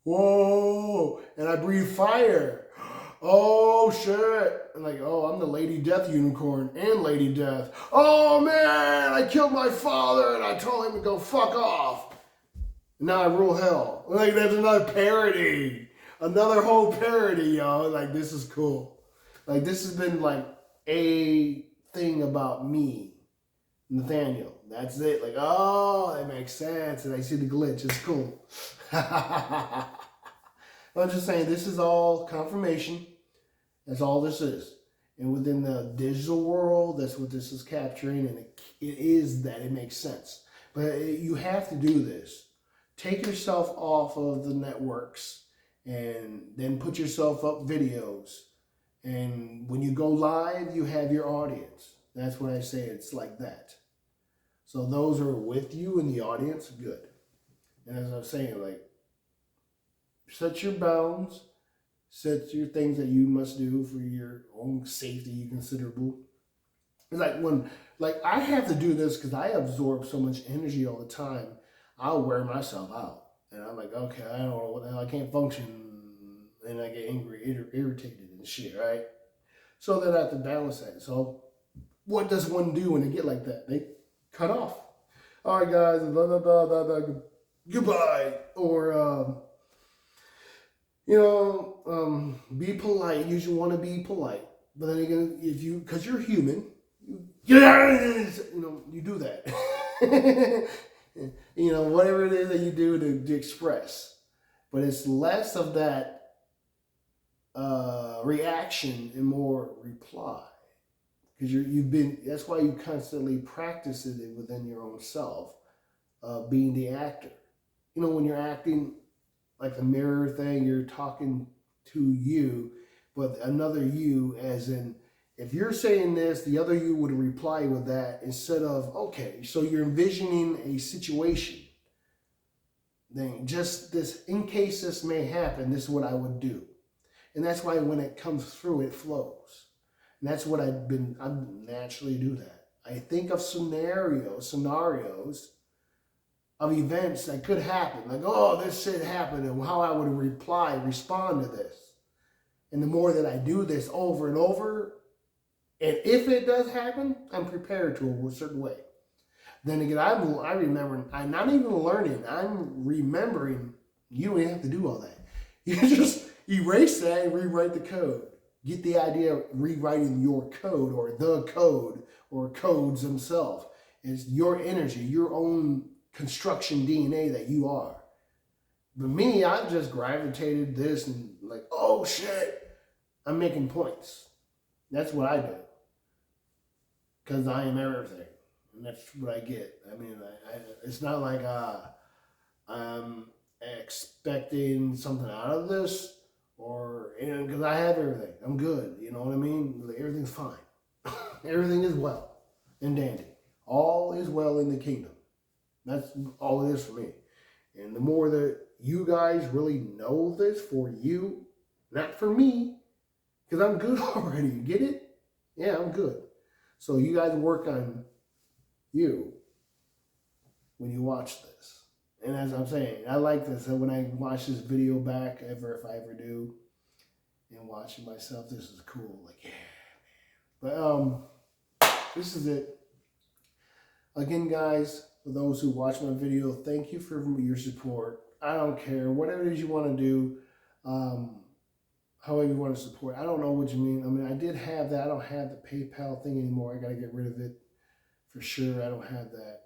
Whoa. And I breathe fire. Oh, shit. I'm like, oh, I'm the Lady Death unicorn and Lady Death. Oh, man, I killed my father and I told him to go fuck off. Now I rule hell. Like, that's another parody. Another whole parody, y'all. Like, this is cool. Like, this has been, like, a thing about me, Nethaniel. That's it. Like, oh, that makes sense. And I see the glitch. It's cool. I'm just saying, this is all confirmation. That's all this is. And within the digital world, that's what this is capturing. And it is that. It makes sense. But you have to do this. Take yourself off of the networks and then put yourself up videos And when you go live, you have your audience. That's when I say it's like that. So those who are with you in the audience, good. And as I was saying, like, set your bounds, set your things that you must do for your own safety considerable. It's like when, like, I have to do this because I absorb so much energy all the time. I'll wear myself out. And I'm like, okay, I don't know what the hell, I can't function. And I get angry, irritated and shit, right? So then I have to balance that. So what does one do when they get like that? They cut off. All right, guys, blah, blah, blah, blah, blah, goodbye. Or, be polite. You should want to be polite. But then again, because you're human, you do that. Whatever it is that you do to express. But it's less of that reaction and more reply. Because that's why you constantly practice it within your own self, being the actor. When you're acting like the mirror thing, you're talking to you, but another you, as in, if you're saying this, the other you would reply with that instead of, okay, so you're envisioning a situation. Then just this, in case this may happen, this is what I would do. And that's why when it comes through, it flows. And that's what I naturally do that. I think of scenarios of events that could happen. Like, oh, this shit happened, and how I would respond to this. And the more that I do this over and over, and if it does happen, I'm prepared to a certain way. Then again, I remember, I'm not even learning, I'm remembering. You don't even have to do all that. You just erase that and rewrite the code. Get the idea of rewriting your code or the code or codes themselves. It's your energy, your own construction DNA that you are. But me, I've just gravitated this and like, oh shit, I'm making points. That's what I do. Because I am everything. And that's what I get. I mean, it's not like I'm expecting something out of this, or, because I have everything. I'm good. You know what I mean? Like, everything's fine. Everything is well and dandy. All is well in the kingdom. That's all it is for me. And the more that you guys really know this for you, not for me, because I'm good already. You get it? Yeah, I'm good. So you guys work on you when you watch this. And as I'm saying, I like this. So when I watch this video back, if I ever do, and watching myself, this is cool. Like, yeah, man. But this is it. Again, guys, for those who watch my video, thank you for your support. I don't care. Whatever it is you want to do, however you want to support. I don't know what you mean. I mean, I did have that. I don't have the PayPal thing anymore. I got to get rid of it for sure. I don't have that.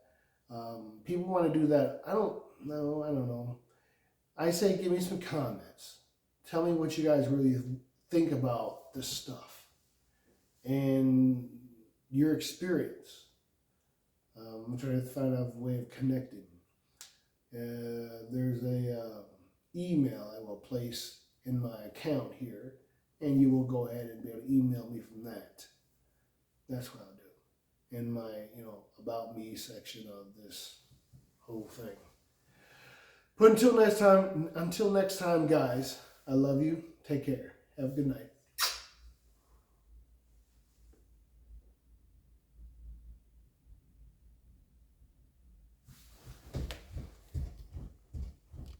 People want to do that. I don't know. I say give me some comments. Tell me what you guys really think about this stuff and your experience. I'm trying to find out a way of connecting. There's a email I will place in my account here, and you will go ahead and be able to email me from that. That's what I'll do in my, about me section of this whole thing. But until next time, guys, I love you. Take care. Have a good night.